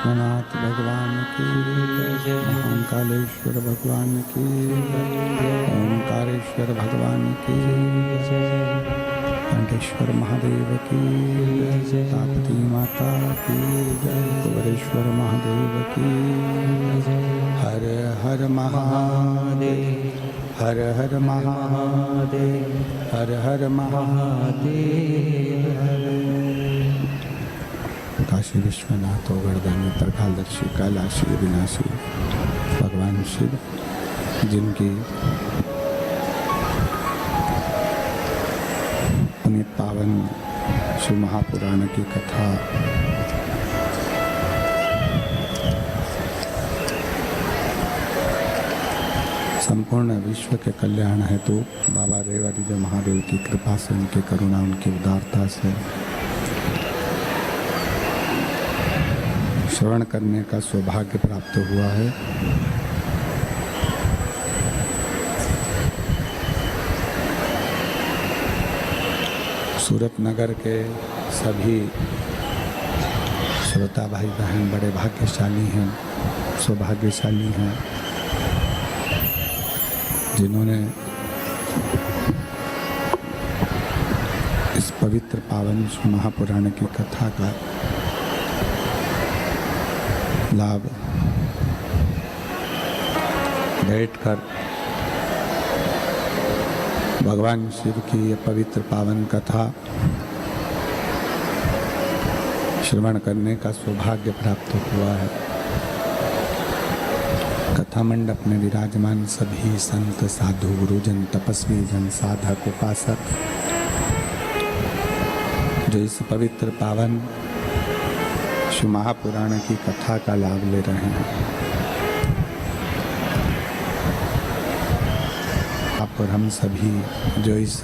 विश्वनाथ भगवान की जय, महाकालेश्वर भगवान की जय, ओंकारेश्वर भगवान की जय, कंठेश्वर महादेव की जय, ताप्ती माता की जय, कुबेरेश्वर महादेव की जय। हर हर महादेव, हर हर महादेव, हर हर महादेव। काशी विश्वनाथ गोवर्धन त्रिकालदर्शी कैलाशी विनाशी भगवान शिव, जिनकी पुनीत पावन शिव महापुराण की कथा संपूर्ण विश्व के कल्याण हेतु बाबा देवादिदेव महादेव की कृपा से, उनकी करुणा, उनकी उदारता से श्रवण करने का सौभाग्य प्राप्त हुआ है। सूरत नगर के सभी श्रोता भाई बहन बड़े भाग्यशाली हैं, सौभाग्यशाली हैं, जिन्होंने इस पवित्र पावन महापुराण की कथा का लाभ बैठकर भगवान शिव की ये पवित्र पावन कथा श्रवण करने का सौभाग्य प्राप्त हुआ है। कथा मंडप में विराजमान सभी संत, साधु, गुरुजन, तपस्वी जन, साधक, उपासक जो इस पवित्र पावन शिव महापुराण की कथा का लाभ ले रहे हैं, आप और हम सभी जो इस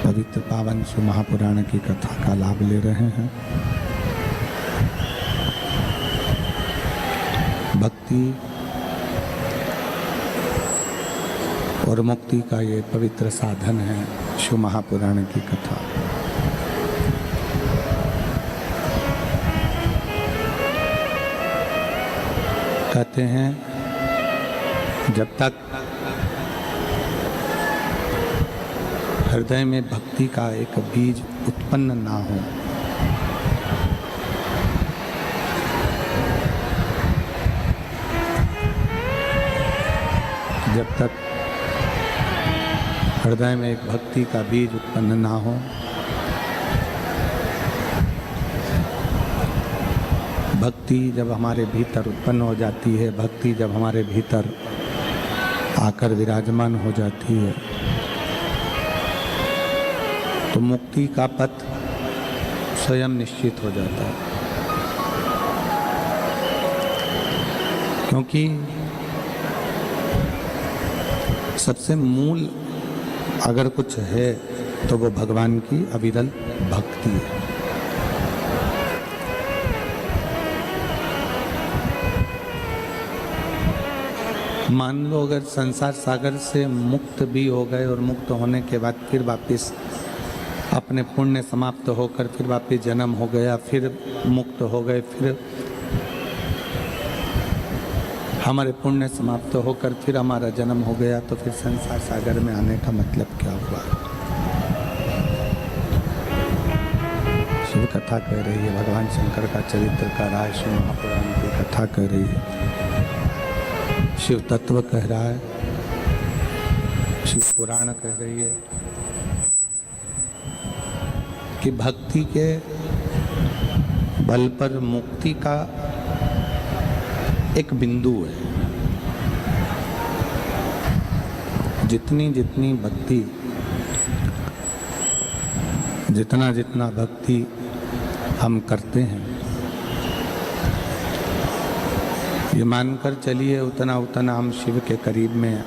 पवित्र पावन शिव महापुराण की कथा का लाभ ले रहे हैं, भक्ति और मुक्ति का ये पवित्र साधन है शिव महापुराण की कथा। कहते हैं जब तक हृदय में भक्ति का एक बीज उत्पन्न ना हो, जब तक हृदय में एक भक्ति का बीज उत्पन्न ना हो, भक्ति जब हमारे भीतर उत्पन्न हो जाती है, भक्ति जब हमारे भीतर आकर विराजमान हो जाती है, तो मुक्ति का पथ स्वयं निश्चित हो जाता है। क्योंकि सबसे मूल अगर कुछ है तो वो भगवान की अविरल भक्ति है। मान लो अगर संसार सागर से मुक्त भी हो गए और मुक्त होने के बाद फिर वापस अपने पुण्य समाप्त होकर फिर वापस जन्म हो गया, फिर मुक्त हो गए, फिर हमारे पुण्य समाप्त होकर फिर हमारा जन्म हो गया, तो फिर संसार सागर में आने का मतलब क्या हुआ? शिव कथा कह रही है, भगवान शंकर का चरित्र का राय शिव महापुराण की कथा कह रही है, शिव तत्व कह रहा है, शिव पुराण कह रही है कि भक्ति के बल पर मुक्ति का एक बिंदु है। जितनी जितनी भक्ति, जितना जितना भक्ति हम करते हैं, ये मानकर चलिए उतना उतना हम शिव के करीब में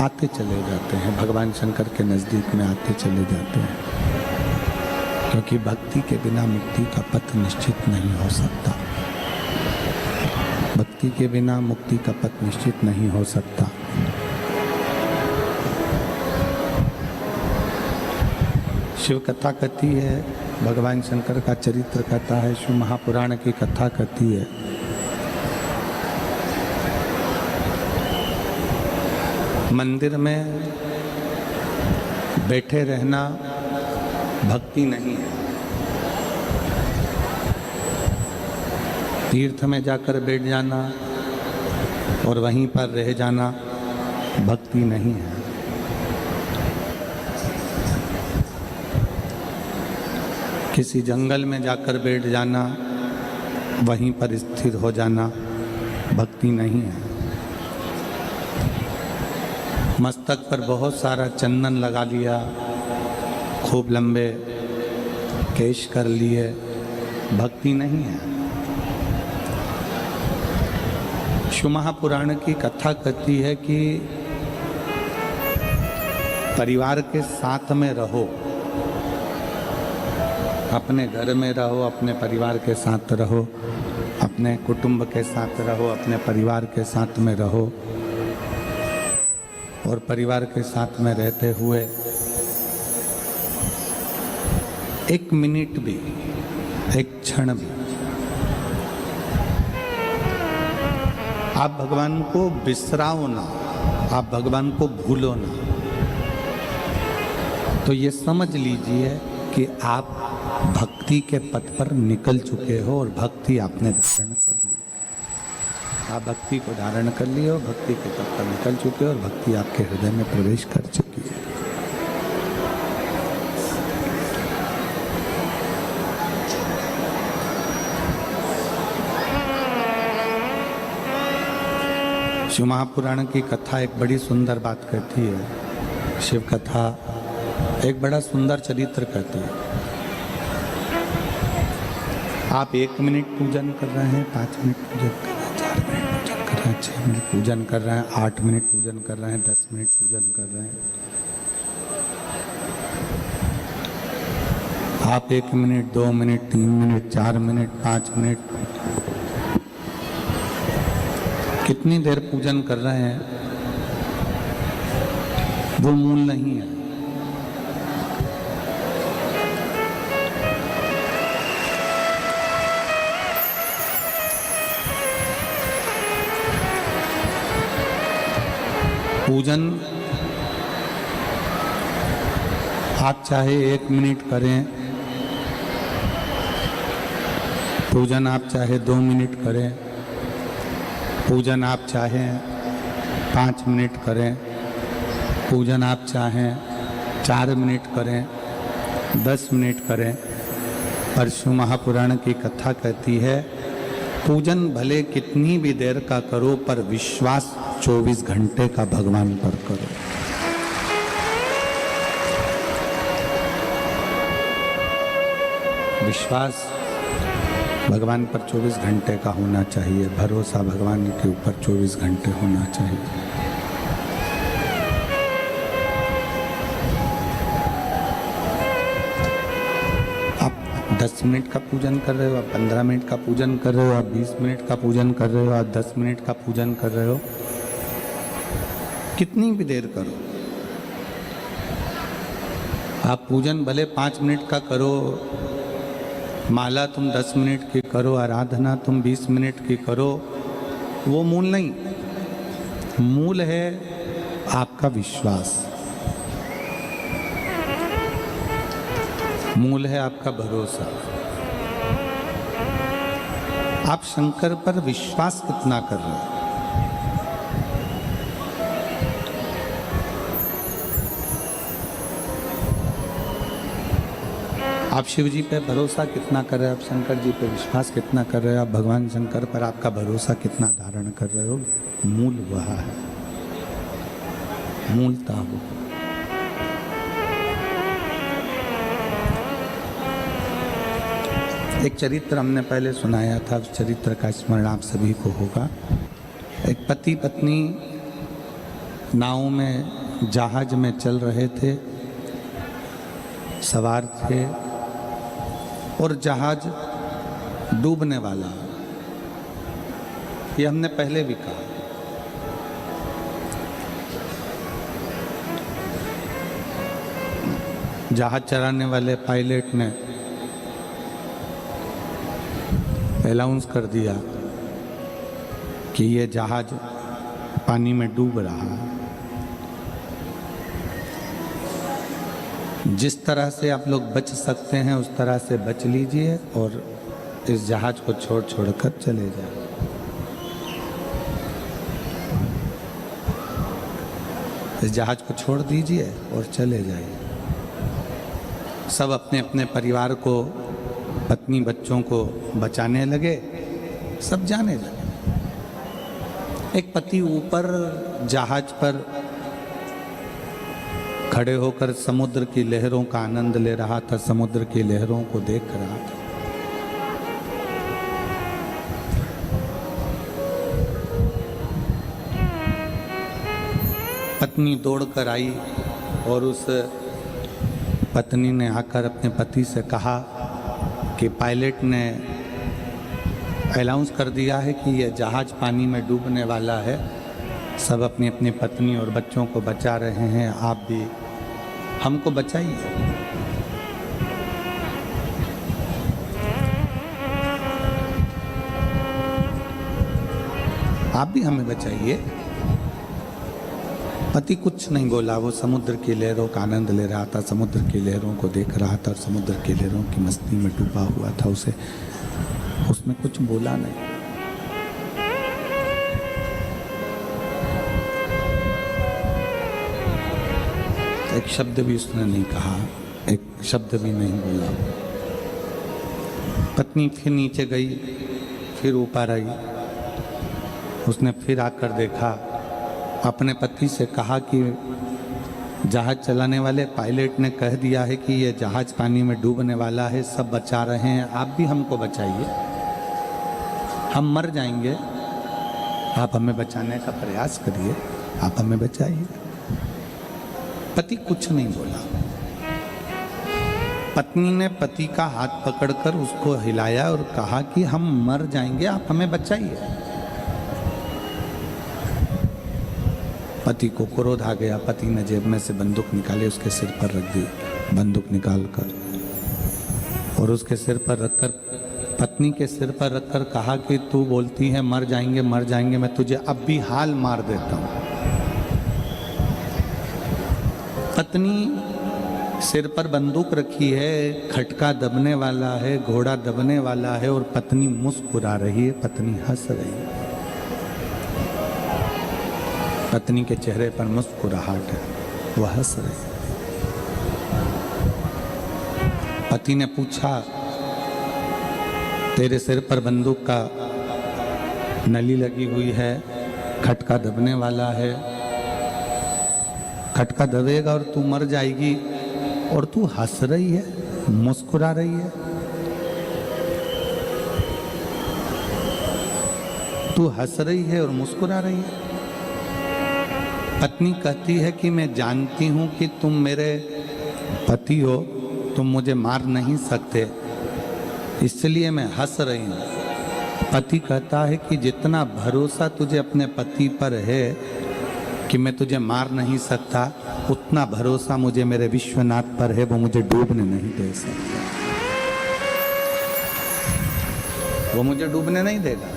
आते चले जाते हैं, भगवान शंकर के नज़दीक में आते चले जाते हैं। क्योंकि भक्ति के बिना मुक्ति का पथ निश्चित नहीं हो सकता, भक्ति के बिना मुक्ति का पथ निश्चित नहीं हो सकता। शिव कथा कहती है भगवान शंकर का चरित्र कहता है, शिव महापुराण की कथा कहती है। मंदिर में बैठे रहना भक्ति नहीं है। तीर्थ में जाकर बैठ जाना और वहीं पर रह जाना भक्ति नहीं है। किसी जंगल में जाकर बैठ जाना, वहीं पर स्थिर हो जाना भक्ति नहीं है। मस्तक पर बहुत सारा चंदन लगा लिया, खूब लंबे केश कर लिए, भक्ति नहीं है। शिव महापुराण की कथा कहती है कि परिवार के साथ में रहो, अपने घर में रहो, अपने परिवार के साथ रहो, अपने कुटुंब के साथ रहो, अपने परिवार के साथ में रहो। और परिवार के साथ में रहते हुए एक मिनट भी, एक क्षण भी आप भगवान को बिसराओ ना, आप भगवान को भूलो ना, तो ये समझ लीजिए कि आप भक्ति के पथ पर निकल चुके हो और भक्ति आपने धारण कर ली। आप भक्ति को धारण कर लिए हो, भक्ति के पथ पर निकल चुके हो और भक्ति आपके हृदय में प्रवेश कर चुकी है। शिव महापुराण की कथा एक बड़ी सुंदर बात कहती है। शिव कथा एक बड़ा सुंदर चरित्र कहती है। आप 1 मिनट पूजन कर रहे हैं, 5 मिनट पूजन कर रहे हैं, 4 मिनट पूजन कर रहे हैं, 6 मिनट पूजन कर रहे हैं, 8 मिनट पूजन कर रहे हैं, 10 मिनट पूजन कर रहे हैं। आप 1 minute, 2 minute, 3 minute, 4 minute, 5 minute, कितनी देर पूजन कर रहे हैं, वो मूल नहीं है। पूजन आप चाहे 1 मिनट करें, पूजन आप चाहे 2 मिनट करें, पूजन आप चाहें 5 मिनट करें, पूजन आप चाहें 4 मिनट करें, 10 मिनट करें, पर शिव महापुराण की कथा कहती है पूजन भले कितनी भी देर का करो, पर विश्वास 24 घंटे का भगवान पर करो। विश्वास भगवान पर 24 घंटे का होना चाहिए, भरोसा भगवान के ऊपर 24 घंटे होना चाहिए। आप 10 मिनट का पूजन कर रहे हो, आप 15 मिनट का पूजन कर रहे हो, आप 20 मिनट का पूजन कर रहे हो, आप 10 मिनट का पूजन कर रहे हो, कितनी भी देर करो। आप पूजन भले 5 मिनट का करो, माला तुम 10 मिनट की करो, आराधना तुम 20 मिनट की करो, वो मूल नहीं। मूल है आपका विश्वास, मूल है आपका भरोसा। आप शंकर पर विश्वास कितना कर रहे हो। आप शिव जी पे भरोसा कितना कर रहे हो, आप शंकर जी पे विश्वास कितना कर रहे हो, आप भगवान शंकर पर आपका भरोसा कितना धारण कर रहे हो। मूल वह है, मूलता वो। एक चरित्र हमने पहले सुनाया था, उस चरित्र का स्मरण आप सभी को होगा। एक पति पत्नी नाव में, जहाज में चल रहे थे, सवार थे और जहाज डूबने वाला। ये हमने पहले भी कहा। जहाज चलाने वाले पायलट ने अनाउंस कर दिया कि ये जहाज पानी में डूब रहा है। जिस तरह से आप लोग बच सकते हैं उस तरह से बच लीजिए और इस जहाज को छोड़ छोड़कर चले जाए। इस जहाज को छोड़ दीजिए और चले जाइए। सब अपने अपने परिवार को, पत्नी बच्चों को बचाने लगे, सब जाने लगे। एक पति ऊपर जहाज पर खड़े होकर समुद्र की लहरों का आनंद ले रहा था, समुद्र की लहरों को देख रहा था। पत्नी दौड़कर आई और उस पत्नी ने आकर अपने पति से कहा कि पायलट ने अनाउंस कर दिया है कि यह जहाज पानी में डूबने वाला है। सब अपनी अपनी पत्नी और बच्चों को बचा रहे हैं, आप भी हमको बचाइए। आप भी हमें बचाइए। पति कुछ नहीं बोला, वो समुद्र की लहरों का आनंद ले रहा था, समुद्र की लहरों को देख रहा था और समुद्र की लहरों की मस्ती में डूबा हुआ था। उसने कुछ बोला नहीं। एक शब्द भी उसने नहीं कहा, एक शब्द भी नहीं बोला। पत्नी फिर नीचे गई, फिर ऊपर आई। उसने फिर आकर देखा, अपने पति से कहा कि जहाज चलाने वाले पायलट ने कह दिया है कि यह जहाज पानी में डूबने वाला है, सब बचा रहे हैं, आप भी हमको बचाइए। हम मर जाएंगे, आप हमें बचाने का प्रयास करिए, आप हमें बचाइए। पति कुछ नहीं बोला। पत्नी ने पति का हाथ पकड़कर उसको हिलाया और कहा कि हम मर जाएंगे, आप हमें बचाइए। पति को क्रोध आ गया। पति ने जेब में से बंदूक निकाली, उसके सिर पर रख दी, बंदूक निकालकर, और उसके सिर पर रखकर, पत्नी के सिर पर रखकर कहा कि तू बोलती है मर जाएंगे मर जाएंगे, मैं तुझे अब भी हाल मार देता हूं। पत्नी सिर पर बंदूक रखी है, खटका दबने वाला है, घोड़ा दबने वाला है और पत्नी मुस्कुरा रही है, पत्नी हंस रही है। पत्नी के चेहरे पर मुस्कुराहट है, वह हंस रही है। पति ने पूछा, तेरे सिर पर बंदूक का नली लगी हुई है, खटका दबने वाला है, खटका दबेगा और तू मर जाएगी, और तू हंस रही है, मुस्कुरा रही है। तू हंस रही है और मुस्कुरा रही है। पत्नी कहती है कि मैं जानती हूं कि तुम मेरे पति हो, तुम मुझे मार नहीं सकते, इसलिए मैं हंस रही हूं। पति कहता है कि जितना भरोसा तुझे अपने पति पर है कि मैं तुझे मार नहीं सकता, उतना भरोसा मुझे मेरे विश्वनाथ पर है, वो मुझे डूबने नहीं दे सकता, वो मुझे डूबने नहीं देगा।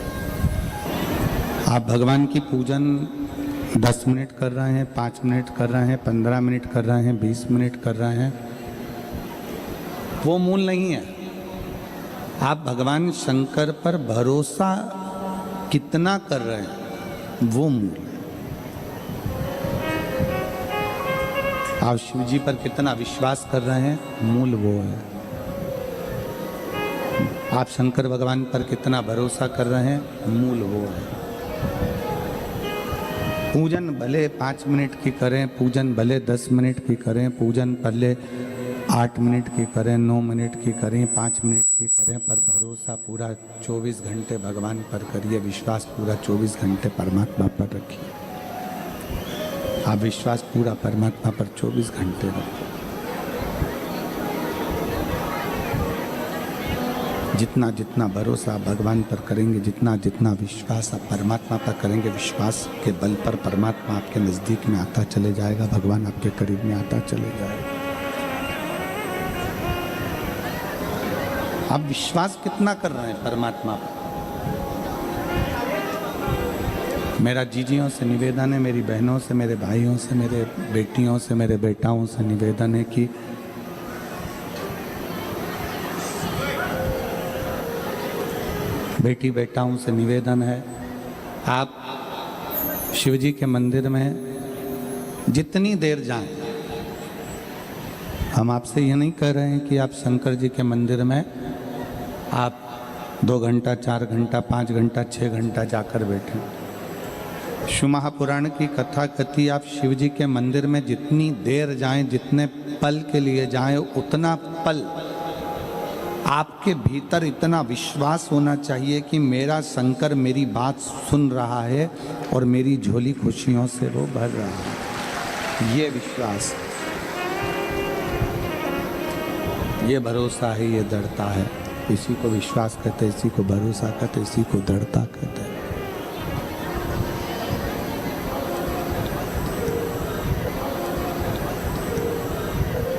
आप भगवान की पूजन 10 मिनट कर रहे हैं, 5 मिनट कर रहे हैं, 15 मिनट कर रहे हैं, 20 मिनट कर रहे हैं, वो मूल नहीं है। आप भगवान शंकर पर भरोसा कितना कर रहे हैं, वो मूल है। आप शिव जी पर कितना विश्वास कर रहे हैं, मूल वो है। आप शंकर भगवान पर कितना भरोसा कर रहे हैं, मूल वो है। पूजन भले 5 मिनट की करें, पूजन भले 10 मिनट की करें, पूजन भले 8 मिनट की करें, 9 मिनट की करें, 5 मिनट की करें, पर भरोसा पूरा 24 घंटे भगवान पर करिए, विश्वास पूरा 24 घंटे परमात्मा पर रखिए। आप विश्वास पूरा परमात्मा पर 24 घंटे रखिए। जितना जितना भरोसा आप भगवान पर करेंगे, जितना जितना विश्वास आप परमात्मा पर करेंगे, विश्वास के बल पर परमात्मा आपके नज़दीक में आता चले जाएगा, भगवान आपके करीब में आता चले जाएगा। आप विश्वास कितना कर रहे हैं परमात्मा पर? मेरा जीजियों से निवेदन है, मेरी बहनों से, मेरे भाइयों से, मेरे बेटियों से, मेरे बेटाओं से निवेदन है कि बेटी बेटाओं से निवेदन है, आप शिव जी के मंदिर में जितनी देर जाएं, हम आपसे ये नहीं कह रहे हैं कि आप शंकर जी के मंदिर में आप 2 घंटा, 4 घंटा, 5 घंटा, 6 घंटा जाकर बैठें। शिव महापुराण की कथा कथी, आप शिव जी के मंदिर में जितनी देर जाएं, जितने पल के लिए जाएं, उतना पल आपके भीतर इतना विश्वास होना चाहिए कि मेरा शंकर मेरी बात सुन रहा है और मेरी झोली खुशियों से वो भर रहा है। ये विश्वास, ये भरोसा है, ये दृढ़ता है। इसी को विश्वास कहते, इसी को भरोसा कहते, इसी को दृढ़ता कहते हैं।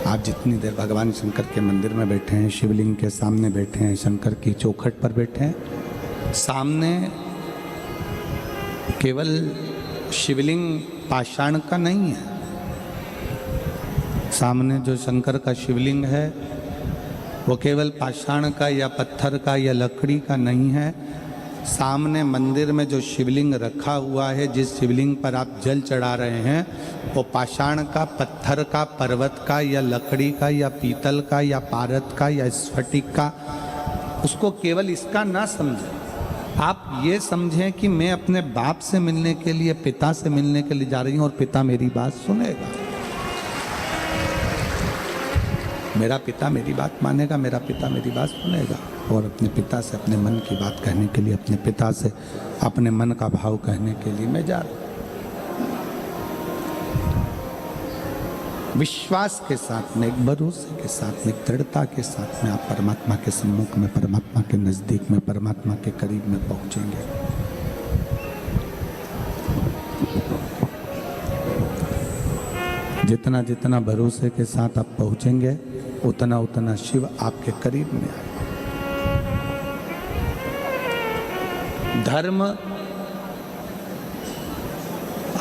आप जितनी देर भगवान शंकर के मंदिर में बैठे हैं, शिवलिंग के सामने बैठे हैं, शंकर की चौखट पर बैठे हैं, सामने केवल शिवलिंग पाषाण का नहीं है, सामने जो शंकर का शिवलिंग है वो केवल पाषाण का या पत्थर का या लकड़ी का नहीं है। सामने मंदिर में जो शिवलिंग रखा हुआ है, जिस शिवलिंग पर आप जल चढ़ा रहे हैं, वो पाषाण का, पत्थर का, पर्वत का या लकड़ी का या पीतल का या पारद का या स्फटिक का, उसको केवल इसका ना समझें। आप ये समझें कि मैं अपने बाप से मिलने के लिए, पिता से मिलने के लिए जा रही हूँ और पिता मेरी बात सुनेगा, मेरा पिता मेरी बात मानेगा, मेरा पिता मेरी बात सुनेगा। और अपने पिता से अपने मन की बात कहने के लिए, अपने पिता से अपने मन का भाव कहने के लिए मैं जा रहा हूँ। विश्वास के साथ में, एक भरोसे के साथ में, एक दृढ़ता के साथ में आप परमात्मा के सम्मुख में, परमात्मा के नज़दीक में, परमात्मा के करीब में पहुँचेंगे। जितना जितना भरोसे के साथ आप पहुँचेंगे, उतना उतना शिव आपके करीब में आए। धर्म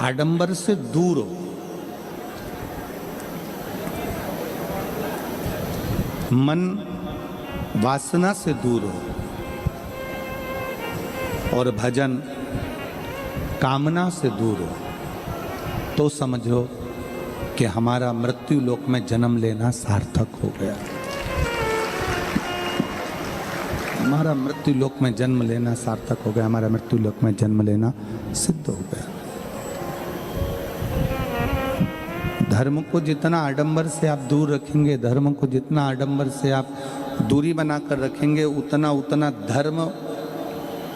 आडंबर से दूर हो, मन वासना से दूर हो, और भजन कामना से दूर हो, तो समझो कि हमारा मृत्यु लोक में जन्म लेना सार्थक हो गया। हमारा मृत्यु लोक में जन्म लेना सार्थक हो गया, हमारा मृत्यु लोक में जन्म लेना सिद्ध हो गया। धर्म को जितना आडंबर से आप दूर रखेंगे, धर्म को जितना आडंबर से आप दूरी बनाकर रखेंगे, उतना उतना धर्म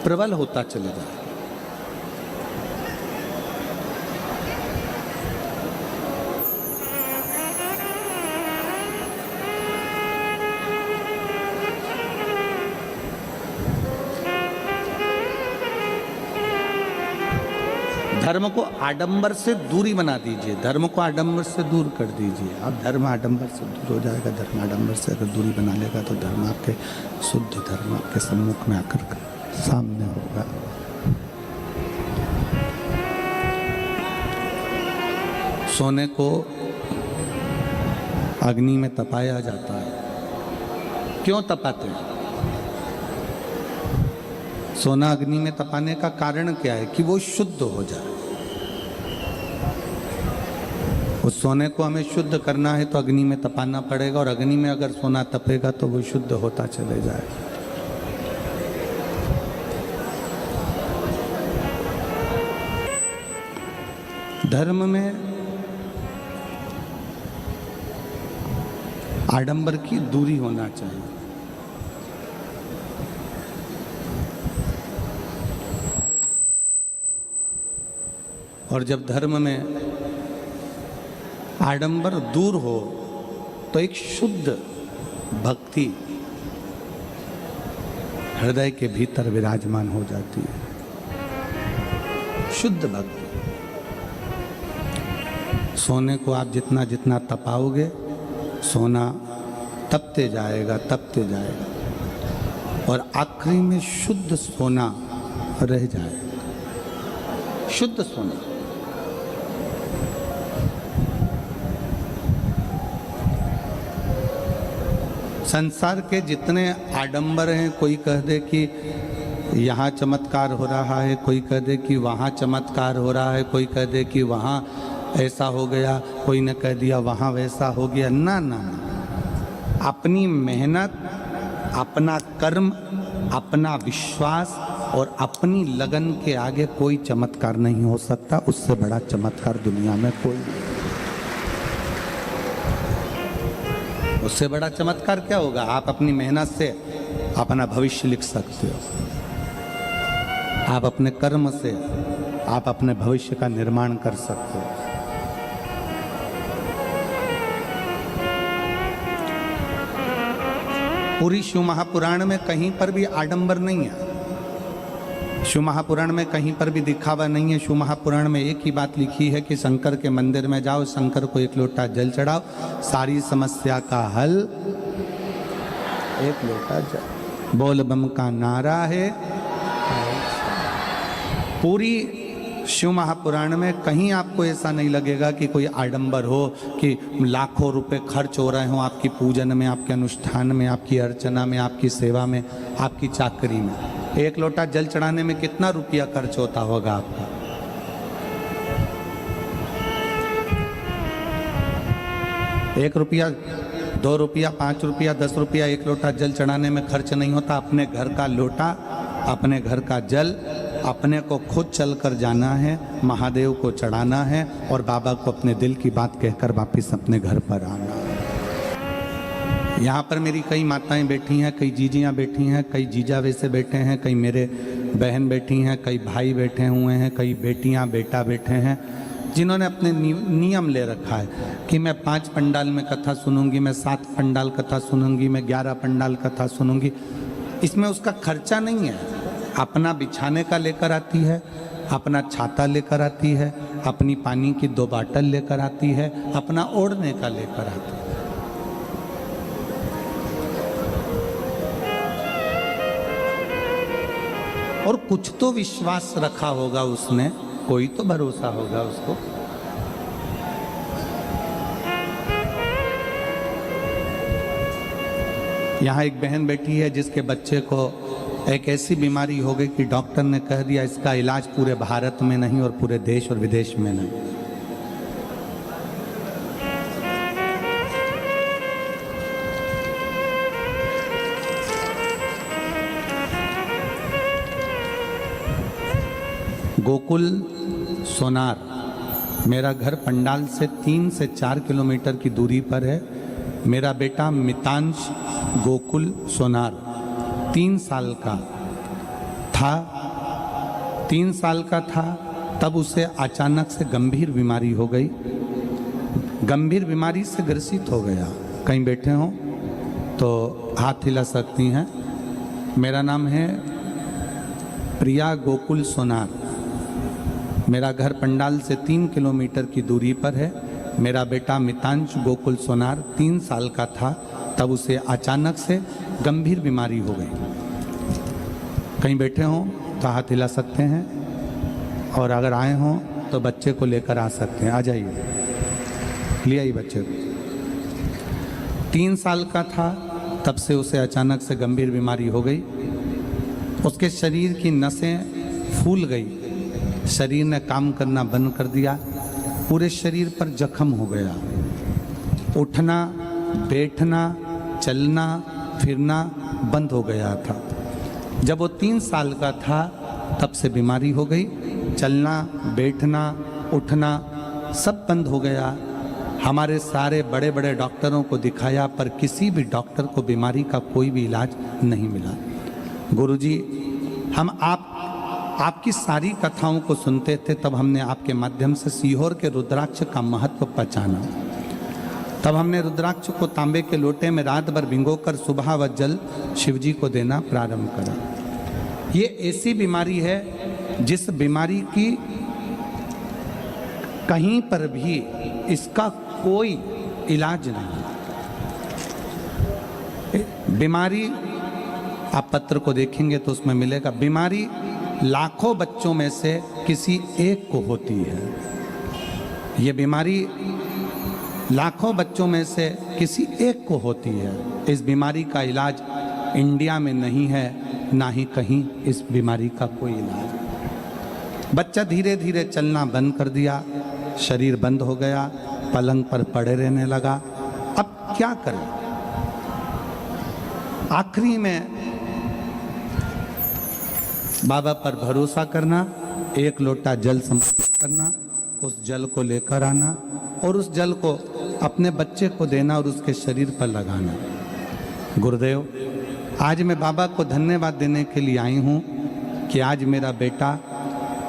प्रबल होता चलेगा। धर्म को आडंबर से दूरी बना दीजिए, धर्म को आडंबर से दूर कर दीजिए। अब धर्म आडंबर से दूर हो जाएगा। धर्म आडंबर से अगर दूरी बना लेगा तो धर्म आपके शुद्ध धर्म आपके सम्मुख में आकर सामने होगा। सोने को अग्नि में तपाया जाता है। क्यों तपाते हैं? सोना अग्नि में तपाने का कारण क्या है? कि वो शुद्ध हो जाए। उस सोने को हमें शुद्ध करना है तो अग्नि में तपाना पड़ेगा, और अग्नि में अगर सोना तपेगा तो वो शुद्ध होता चले जाएगा। धर्म में आडंबर की दूरी होना चाहिए। और जब धर्म में आडंबर दूर हो तो एक शुद्ध भक्ति हृदय के भीतर विराजमान हो जाती है। शुद्ध भक्ति। सोने को आप जितना जितना तपाओगे, सोना तपते जाएगा, तपते जाएगा, और आखिरी में शुद्ध सोना रह जाएगा। शुद्ध सोना। संसार के जितने आडंबर हैं, कोई कह दे कि यहाँ चमत्कार हो रहा है, कोई कह दे कि वहाँ चमत्कार हो रहा है, कोई कह दे कि वहाँ ऐसा हो गया, कोई ने कह दिया वहाँ वैसा हो गया। ना ना, अपनी मेहनत, अपना कर्म, अपना विश्वास और अपनी लगन के आगे कोई चमत्कार नहीं हो सकता। उससे बड़ा चमत्कार दुनिया में कोई नहीं। उससे बड़ा चमत्कार क्या होगा? आप अपनी मेहनत से अपना भविष्य लिख सकते हो, आप अपने कर्म से आप अपने भविष्य का निर्माण कर सकते हो। पूरी शिव महापुराण में कहीं पर भी आडंबर नहीं है, शिव महापुराण में कहीं पर भी दिखावा नहीं है। शिव महापुराण में एक ही बात लिखी है कि शंकर के मंदिर में जाओ, शंकर को एक लोटा जल चढ़ाओ, सारी समस्या का हल एक लोटा जल। बोल बम का नारा है। पूरी शिव महापुराण में कहीं आपको ऐसा नहीं लगेगा कि कोई आडंबर हो, कि लाखों रुपए खर्च हो रहे हो आपकी पूजन में, आपके अनुष्ठान में, आपकी अर्चना में, आपकी सेवा में, आपकी चाकरी में। एक लोटा जल चढ़ाने में कितना रुपया खर्च होता होगा आपका? एक रुपया, 2 रुपया, 5 रुपया, 10 रुपया एक लोटा जल चढ़ाने में खर्च नहीं होता। अपने घर का लोटा, अपने घर का जल अपने को खुद चलकर जाना है, महादेव को चढ़ाना है और बाबा को अपने दिल की बात कहकर वापस अपने घर पर आना है। यहाँ पर मेरी कई माताएं बैठी हैं, कई जीजियाँ बैठी हैं, कई जीजा वैसे बैठे हैं, कई मेरे बहन बैठी हैं, कई भाई बैठे हुए हैं, कई बेटियाँ बेटा बैठे हैं, जिन्होंने अपने नियम ले रखा है कि मैं 5 पंडाल में कथा सुनूंगी, मैं 7 पंडाल कथा सुनूंगी, मैं 11 पंडाल कथा सुनूंगी। इसमें उसका खर्चा नहीं है। अपना बिछाने का लेकर आती है, अपना छाता लेकर आती है, अपनी पानी की 2 बाटल लेकर आती है, अपना ओढ़ने का लेकर आती है। और कुछ तो विश्वास रखा होगा उसने, कोई तो भरोसा होगा उसको। यहाँ एक बहन बैठी है जिसके बच्चे को एक ऐसी बीमारी हो गई कि डॉक्टर ने कह दिया इसका इलाज पूरे भारत में नहीं और पूरे देश और विदेश में नहीं। गोकुल सोनार, मेरा घर पंडाल से 3 से 4 किलोमीटर की दूरी पर है। मेरा बेटा मितांश गोकुल सोनार 3 साल का था, 3 साल का था तब उसे अचानक से गंभीर बीमारी हो गई, गंभीर बीमारी से ग्रसित हो गया। कहीं बैठे हों तो हाथ हिला सकती हैं। मेरा नाम है प्रिया गोकुल सोनार। मेरा घर पंडाल से 3 किलोमीटर की दूरी पर है। मेरा बेटा मितांश गोकुल सोनार 3 साल का था तब उसे अचानक से गंभीर बीमारी हो गई। कहीं बैठे हों तो हाथ हिला सकते हैं और अगर आए हों तो बच्चे को लेकर आ सकते हैं। आ जाइए, ले आइए बच्चे को। 3 साल का था तब से उसे अचानक से गंभीर बीमारी हो गई। उसके शरीर की नसें फूल गई, शरीर ने काम करना बंद कर दिया, पूरे शरीर पर जख्म हो गया। उठना, बैठना, चलना फिरना बंद हो गया था। जब वो 3 साल का था तब से बीमारी हो गई। चलना, बैठना, उठना सब बंद हो गया। हमारे सारे बड़े बड़े डॉक्टरों को दिखाया पर किसी भी डॉक्टर को बीमारी का कोई भी इलाज नहीं मिला। गुरुजी, हम आपकी सारी कथाओं को सुनते थे, तब हमने आपके माध्यम से सीहोर के रुद्राक्ष का महत्व पहचाना। तब हमने रुद्राक्ष को तांबे के लोटे में रात भर भिगोकर सुबह व जल शिवजी को देना प्रारंभ करा। ये ऐसी बीमारी है जिस बीमारी की कहीं पर भी इसका कोई इलाज नहीं। बीमारी, आप पत्र को देखेंगे तो उसमें मिलेगा, बीमारी लाखों बच्चों में से किसी एक को होती है। ये बीमारी लाखों बच्चों में से किसी एक को होती है। इस बीमारी का इलाज इंडिया में नहीं है, ना ही कहीं इस बीमारी का कोई इलाज। बच्चा धीरे धीरे चलना बंद कर दिया, शरीर बंद हो गया, पलंग पर पड़े रहने लगा। अब क्या करें? आखिरी में बाबा पर भरोसा करना, एक लोटा जल समर्पित करना, उस जल को लेकर आना और उस जल को अपने बच्चे को देना और उसके शरीर पर लगाना। गुरुदेव, आज मैं बाबा को धन्यवाद देने के लिए आई हूँ कि आज मेरा बेटा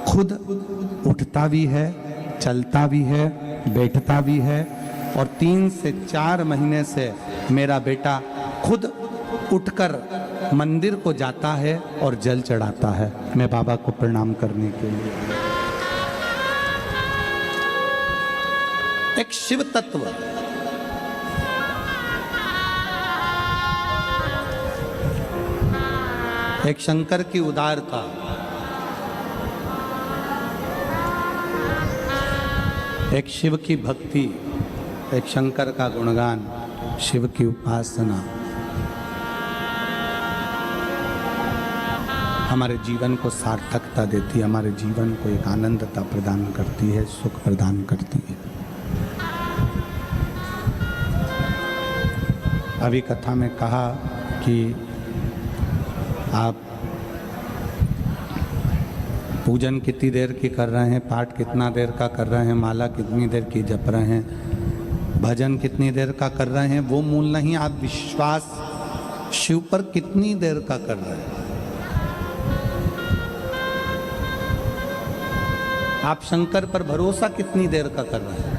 खुद उठता भी है, चलता भी है, बैठता भी है और 3 से 4 महीने से मेरा बेटा खुद उठकर मंदिर को जाता है और जल चढ़ाता है। मैं बाबा को प्रणाम करने के लिए। एक शिव तत्व, एक शंकर की उदारता, एक शिव की भक्ति, एक शंकर का गुणगान, शिव की उपासना हमारे जीवन को सार्थकता देती है, हमारे जीवन को एक आनंदता प्रदान करती है, सुख प्रदान करती है। अभी कथा में कहा कि आप पूजन कितनी देर की कर रहे हैं, पाठ कितना देर का कर रहे हैं, माला कितनी देर की जप रहे हैं, भजन कितनी देर का कर रहे हैं, वो मूल नहीं। आप विश्वास शिव पर कितनी देर का कर रहे हैं, आप शंकर पर भरोसा कितनी देर का कर रहे हैं।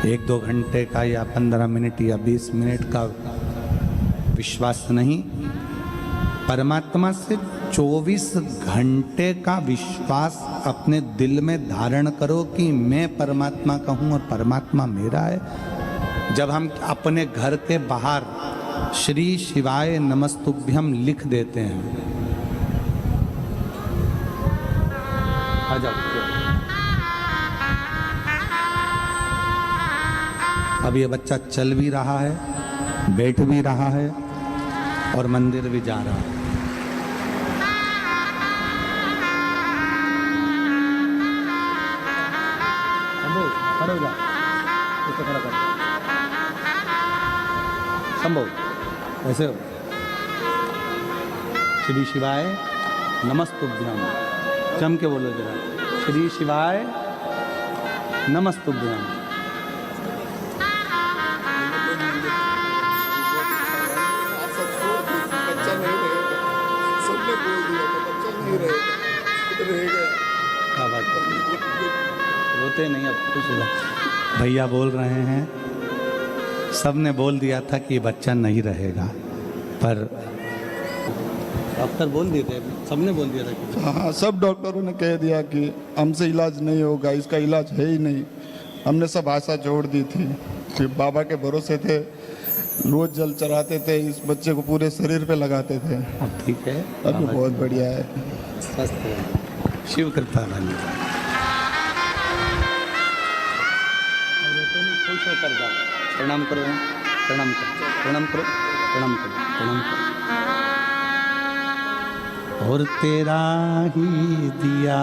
1-2 घंटे का या 15 मिनट या 20 मिनट का विश्वास नहीं, परमात्मा से 24 घंटे का विश्वास अपने दिल में धारण करो कि मैं परमात्मा का हूँ और परमात्मा मेरा है। जब हम अपने घर के बाहर श्री शिवाय नमस्तुभ्यम लिख देते हैं, आ जाओ। अब ये बच्चा चल भी रहा है, बैठ भी रहा है और मंदिर भी जा रहा है। खड़ा हो जा, इसको खड़ा कर, संभव ऐसे हो। श्री शिवाय नमस्तुभ्यम, जम के बोलो जरा, श्री शिवाय नमस्तुभ्यम। रोते नहीं, अब कुछ भैया बोल रहे हैं, सबने बोल दिया था कि ये बच्चा नहीं रहेगा, पर डॉक्टर बोल दिए थे, सबने बोल दिया था कि हाँ, सब डॉक्टरों ने कह दिया कि हमसे इलाज नहीं होगा, इसका इलाज है ही नहीं। हमने सब आशा छोड़ दी थी कि बाबा के भरोसे थे, रोज जल चढ़ाते थे, इस बच्चे को पूरे शरीर पे लगाते थे। अब ठीक है, अब बहुत बढ़िया है, स्वस्थ है, शिव कृपा वाली। खुश होकर जाओ, प्रणाम करो, प्रणाम करो, प्रणाम करो, प्रणाम करो, प्रणाम करो। और तेरा ही दिया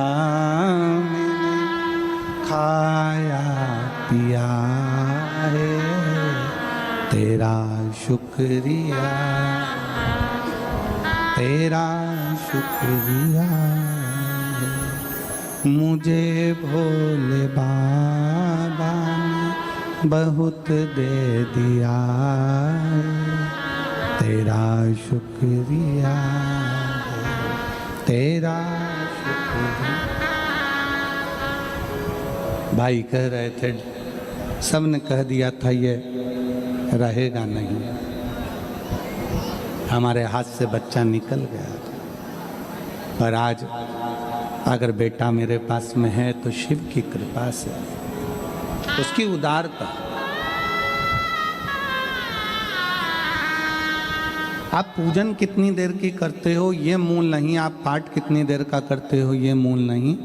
मैंने खाया पिया है, तेरा शुक्रिया, तेरा शुक्रिया है। मुझे भोले बाबा ने बहुत दे दिया है, तेरा शुक्रिया है, तेरा शुक्रिया। भाई कह रहे थे, सबने कह दिया था ये रहेगा नहीं, हमारे हाथ से बच्चा निकल गया, पर आज अगर बेटा मेरे पास में है तो शिव की कृपा से, उसकी उदारता। आप पूजन कितनी देर की करते हो ये मूल नहीं, आप पाठ कितनी देर का करते हो ये मूल नहीं,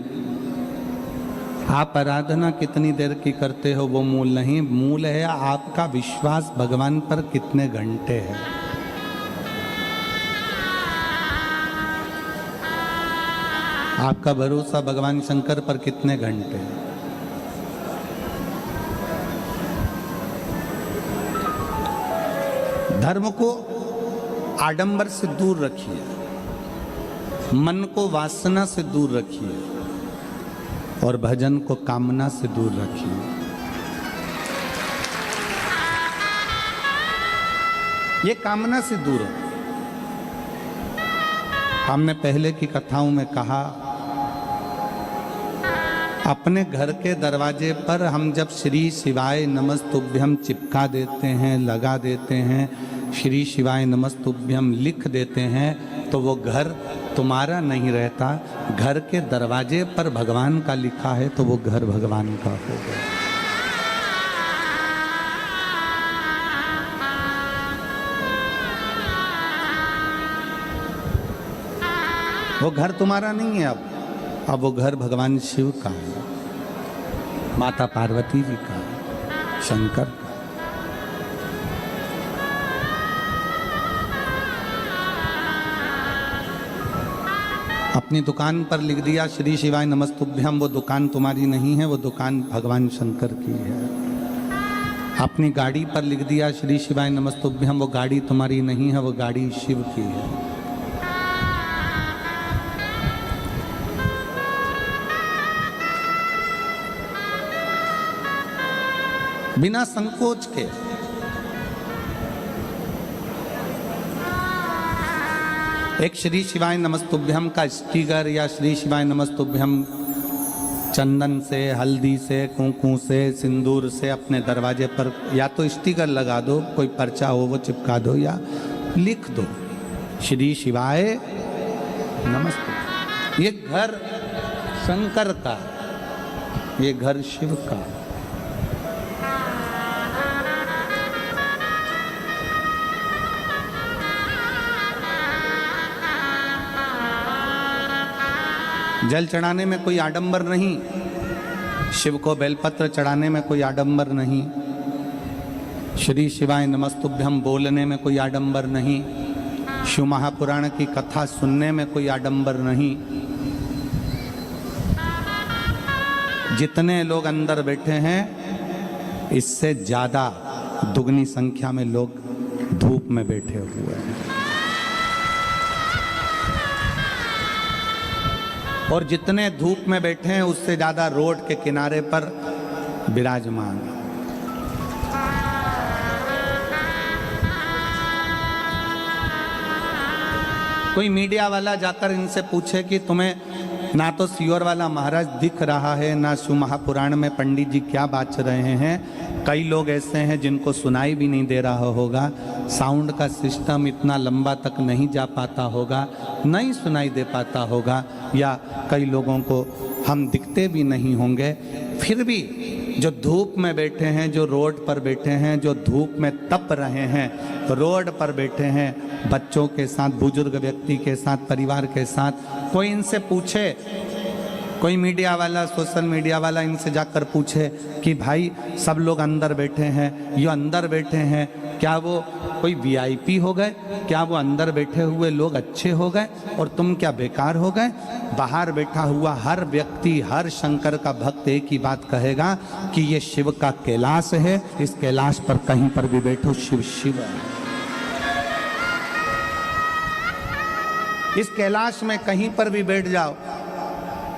आप आराधना कितनी देर की करते हो वो मूल नहीं, मूल है आपका विश्वास भगवान पर कितने घंटे है। आपका भरोसा भगवान शंकर पर कितने घंटे है। धर्म को आडंबर से दूर रखिए, मन को वासना से दूर रखिए और भजन को कामना से दूर रखिए। ये कामना से दूर हो। हमने पहले की कथाओं में कहा, अपने घर के दरवाजे पर हम जब श्री शिवाय नमस्तुभ्यम चिपका देते हैं, लगा देते हैं, श्री शिवाय नमस्तुभ्यम लिख देते हैं, तो वो घर तुम्हारा नहीं रहता। घर के दरवाजे पर भगवान का लिखा है तो वो घर भगवान का होगा। वो घर तुम्हारा नहीं है, अब वो घर भगवान शिव का है, माता पार्वती जी का, शंकर का। अपनी दुकान पर लिख दिया श्री शिवाय नमस्तुभ्यम, वो दुकान तुम्हारी नहीं है, वो दुकान भगवान शंकर की है। अपनी गाड़ी पर लिख दिया श्री शिवाय नमस्तुभ्यम, वो गाड़ी तुम्हारी नहीं है, वो गाड़ी शिव की है। बिना संकोच के एक श्री शिवाय नमस्तुभ्यम का स्टिकर या श्री शिवाय नमस्तुभ्यम चंदन से, हल्दी से, कुंकू से, सिंदूर से अपने दरवाजे पर या तो स्टिकर लगा दो, कोई पर्चा हो वो चिपका दो, या लिख दो श्री शिवाय नमस्तुभ्यम। ये घर शंकर का, ये घर शिव का। जल चढ़ाने में कोई आडंबर नहीं, शिव को बेलपत्र चढ़ाने में कोई आडंबर नहीं, श्री शिवाय नमस्तुभ्यम बोलने में कोई आडंबर नहीं, शिव महापुराण की कथा सुनने में कोई आडंबर नहीं। जितने लोग अंदर बैठे हैं इससे ज्यादा दुगनी संख्या में लोग धूप में बैठे हुए हैं, और जितने धूप में बैठे हैं उससे ज्यादा रोड के किनारे पर विराजमान। कोई मीडिया वाला जाकर इनसे पूछे कि तुम्हें ना तो सियोर वाला महाराज दिख रहा है, ना शिव महापुराण में पंडित जी क्या बात रहे हैं। कई लोग ऐसे हैं जिनको सुनाई भी नहीं दे रहा होगा, साउंड का सिस्टम इतना लंबा तक नहीं जा पाता होगा, नहीं सुनाई दे पाता होगा, या कई लोगों को हम दिखते भी नहीं होंगे। फिर भी जो धूप में बैठे हैं, जो रोड पर बैठे हैं, जो धूप में तप रहे हैं, रोड पर बैठे हैं, बच्चों के साथ, बुजुर्ग व्यक्ति के साथ, परिवार के साथ, कोई इनसे पूछे, कोई मीडिया वाला, सोशल मीडिया वाला इनसे जाकर पूछे कि भाई सब लोग अंदर बैठे हैं, ये अंदर बैठे हैं, क्या वो कोई वीआईपी हो गए? क्या वो अंदर बैठे हुए लोग अच्छे हो गए और तुम क्या बेकार हो गए? बाहर बैठा हुआ हर व्यक्ति, हर शंकर का भक्त एक ही बात कहेगा कि ये शिव का कैलाश है, इस कैलाश पर कहीं पर भी बैठो शिव शिव है। इस कैलाश में कहीं पर भी बैठ जाओ,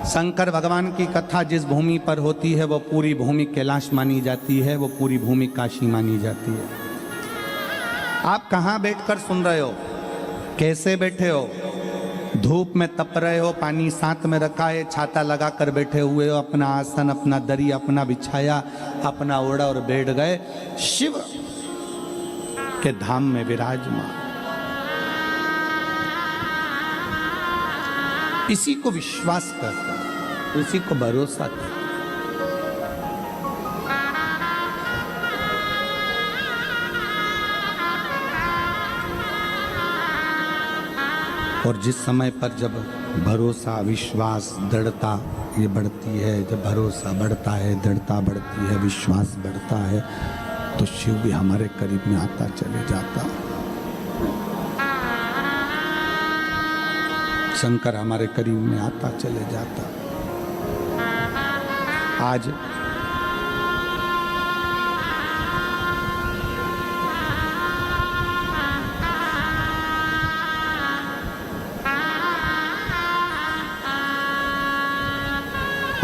शंकर भगवान की कथा जिस भूमि पर होती है वो पूरी भूमि कैलाश मानी जाती है, वो पूरी भूमि काशी मानी जाती है। आप कहाँ बैठकर सुन रहे हो, कैसे बैठे हो? धूप में तप रहे हो, पानी साथ में रखा है, छाता लगा कर बैठे हुए हो, अपना आसन, अपना दरी अपना बिछाया, अपना ओढ़ा और बैठ गए, शिव के धाम में विराजमान। इसी को विश्वास कर, इसी को भरोसा कर। और जिस समय पर जब भरोसा, विश्वास, दृढ़ता ये बढ़ती है, जब भरोसा बढ़ता है, दृढ़ता बढ़ती है, विश्वास बढ़ता है, तो शिव भी हमारे करीब में आता चले जाता, शंकर हमारे करीब में आता चले जाता।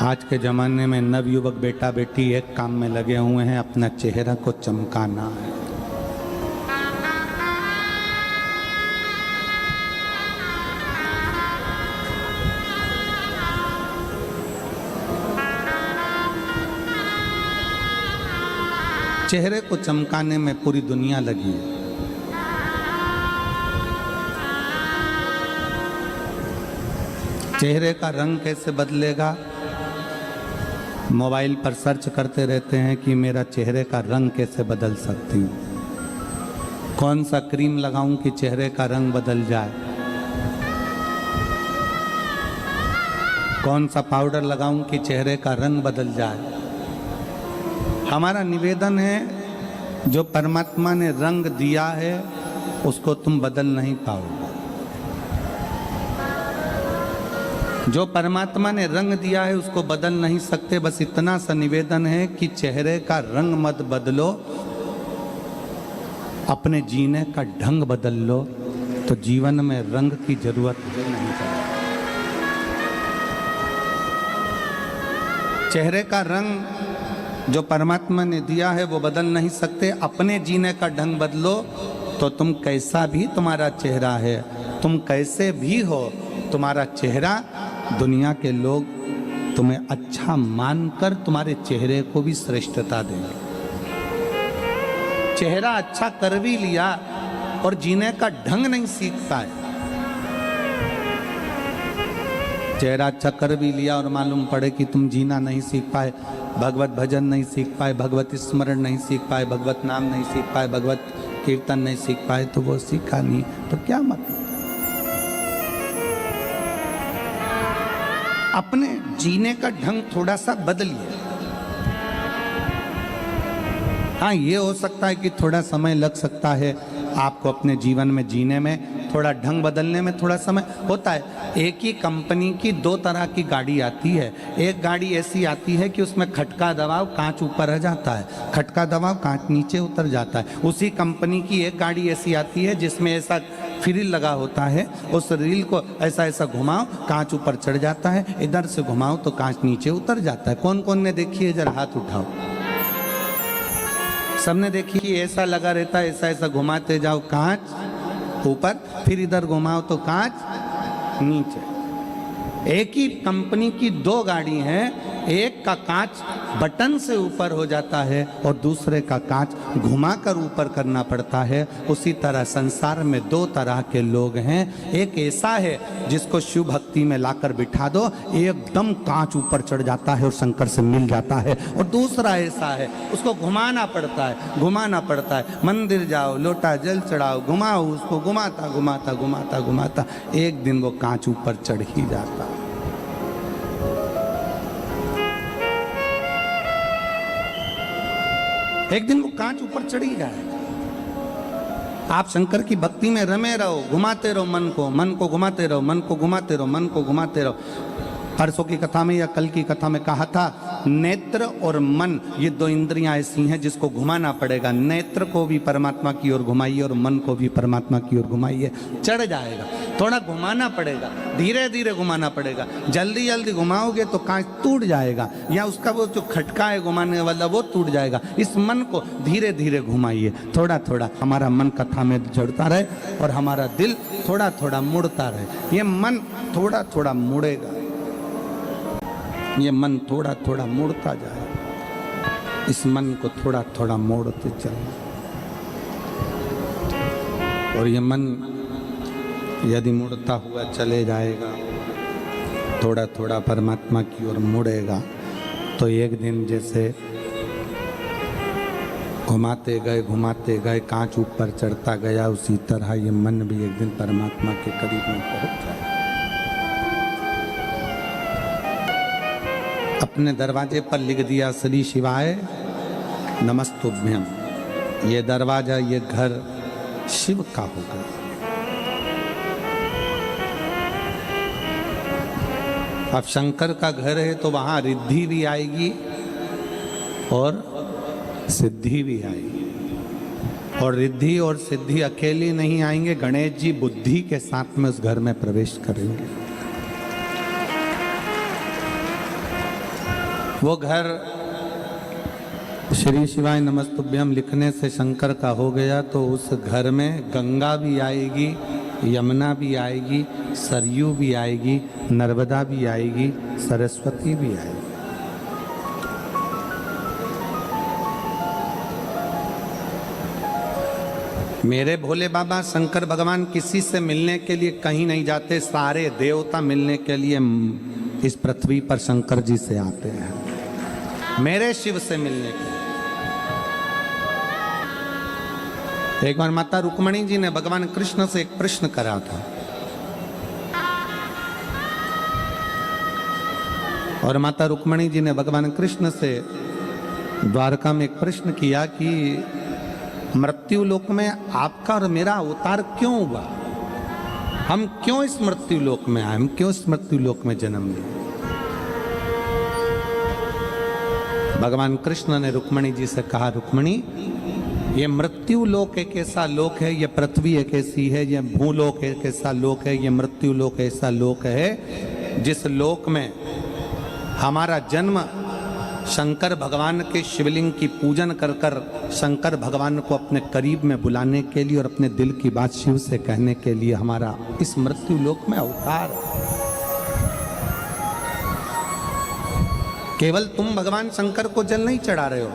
आज के ज़माने में नवयुवक बेटा बेटी एक काम में लगे हुए हैं, अपना चेहरा को चमकाना है। चेहरे को चमकाने में पूरी दुनिया लगी है। चेहरे का रंग कैसे बदलेगा? मोबाइल पर सर्च करते रहते हैं कि मेरा चेहरे का रंग कैसे बदल सकती हूँ, कौन सा क्रीम लगाऊं कि चेहरे का रंग बदल जाए, कौन सा पाउडर लगाऊं कि चेहरे का रंग बदल जाए। हमारा निवेदन है, जो परमात्मा ने रंग दिया है उसको तुम बदल नहीं पाओगे। जो परमात्मा ने रंग दिया है उसको बदल नहीं सकते। बस इतना सा निवेदन है कि चेहरे का रंग मत बदलो, अपने जीने का ढंग बदल लो, तो जीवन में रंग की जरूरत ही नहीं पड़ेगी। चेहरे का रंग जो परमात्मा ने दिया है वो बदल नहीं सकते। अपने जीने का ढंग बदलो तो तुम कैसा भी तुम्हारा चेहरा है, तुम कैसे भी हो, तुम्हारा चेहरा दुनिया के लोग तुम्हें अच्छा मानकर तुम्हारे चेहरे को भी श्रेष्ठता देंगे। चेहरा अच्छा कर भी लिया और जीने का ढंग नहीं सीख पाए, चेहरा अच्छा कर भी लिया और मालूम पड़े कि तुम जीना नहीं सीख पाए, भगवत भजन नहीं सीख पाए, भगवत स्मरण नहीं सीख पाए, भगवत नाम नहीं सीख पाए, भगवत कीर्तन नहीं सीख पाए, तो वो सीखा नहीं तो क्या मतलब। अपने जीने का ढंग थोड़ा सा बदलिए। हाँ, ये हो सकता है कि थोड़ा समय लग सकता है आपको अपने जीवन में जीने में, थोड़ा ढंग बदलने में थोड़ा समय होता है। एक ही कंपनी की दो तरह की गाड़ी आती है। एक गाड़ी ऐसी आती है कि उसमें खटका दबाव कांच ऊपर आ जाता है, खटका दबाव कांच नीचे उतर जाता है। उसी कंपनी की एक गाड़ी ऐसी आती है जिसमें ऐसा फ्रिल लगा होता है, उस रील को ऐसा ऐसा घुमाओ कांच ऊपर चढ़ जाता है, इधर से घुमाओ तो कांच नीचे उतर जाता है। कौन कौन ने देखी है? जरा हाथ उठाओ। सबने देखी कि ऐसा लगा रहता है, ऐसा ऐसा घुमाते जाओ कांच ऊपर, फिर इधर घुमाओ तो कांच नीचे। एक ही कंपनी की दो गाड़ी हैं, एक का कांच बटन से ऊपर हो जाता है और दूसरे का कांच घुमाकर ऊपर करना पड़ता है। उसी तरह संसार में दो तरह के लोग हैं। एक ऐसा है जिसको शिव भक्ति में लाकर बिठा दो, एकदम कांच ऊपर चढ़ जाता है और शंकर से मिल जाता है, और दूसरा ऐसा है उसको घुमाना पड़ता है, घुमाना पड़ता है। मंदिर जाओ, लोटा जल चढ़ाओ, घुमाओ उसको, घुमाता घुमाता घुमाता घुमाता एक दिन वो कांच ऊपर चढ़ ही जाता है। एक दिन वो कांच ऊपर चढ़ी जाएगा। आप शंकर की भक्ति में रमे रहो, घुमाते रहो मन को घुमाते रहो, मन को घुमाते रहो, मन को घुमाते रहो। परसों की कथा में या कल की कथा में कहा था, नेत्र और मन ये दो इंद्रियां ऐसी हैं जिसको घुमाना पड़ेगा। नेत्र को भी परमात्मा की ओर घुमाइए और मन को भी परमात्मा की ओर घुमाइए, चढ़ जाएगा। थोड़ा घुमाना पड़ेगा, धीरे धीरे घुमाना पड़ेगा। जल्दी जल्दी घुमाओगे तो कांच टूट जाएगा, या उसका वो जो खटका है घुमाने वाला वो टूट जाएगा। इस मन को धीरे धीरे घुमाइए, थोड़ा थोड़ा। हमारा मन कथा में जुड़ता रहे और हमारा दिल थोड़ा थोड़ा मुड़ता रहे। ये मन थोड़ा थोड़ा मुड़ेगा, ये मन थोड़ा थोड़ा मुड़ता जाए। इस मन को थोड़ा थोड़ा मोड़ते चलना, और ये मन यदि मुड़ता हुआ चले जाएगा, थोड़ा थोड़ा परमात्मा की ओर मुड़ेगा, तो एक दिन जैसे घुमाते गए कांच ऊपर चढ़ता गया। उसी तरह ये मन भी एक दिन परमात्मा के करीब में पहुंच जाए। अपने दरवाजे पर लिख दिया श्री शिवाय नमस्तुभ्यम। ये दरवाजा, ये घर शिव का होगा। अब शंकर का घर है तो वहां रिद्धि भी आएगी और सिद्धि भी आएगी। और रिद्धि और सिद्धि अकेले नहीं आएंगे, गणेश जी बुद्धि के साथ में उस घर में प्रवेश करेंगे। वो घर श्री शिवाय नमस्तुभ्यम लिखने से शंकर का हो गया तो उस घर में गंगा भी आएगी, यमुना भी आएगी, सरयू भी आएगी, नर्मदा भी आएगी, सरस्वती भी आएगी। मेरे भोले बाबा शंकर भगवान किसी से मिलने के लिए कहीं नहीं जाते, सारे देवता मिलने के लिए इस पृथ्वी पर शंकर जी से आते हैं, मेरे शिव से मिलने के लिए। एक बार माता रुक्मणी जी ने भगवान कृष्ण से एक प्रश्न करा था और माता रुक्मणी जी ने भगवान कृष्ण से द्वारका में एक प्रश्न किया कि मृत्यु लोक में आपका और मेरा अवतार क्यों हुआ? हम क्यों इस मृत्यु लोक में आए? हम क्यों इस मृत्यु लोक में जन्म लिए? भगवान कृष्ण ने रुक्मणी जी से कहा, रुक्मणी ये मृत्यु लोक एक ऐसा लोक है, ये पृथ्वी एक ऐसी है, ये भूलोक एक ऐसा लोक है, ये मृत्यु लोक ऐसा लोक है जिस लोक में हमारा जन्म शंकर भगवान के शिवलिंग की पूजन कर कर शंकर भगवान को अपने करीब में बुलाने के लिए और अपने दिल की बात शिव से कहने के लिए हमारा इस मृत्यु लोक में अवतार। केवल तुम भगवान शंकर को जल नहीं चढ़ा रहे हो,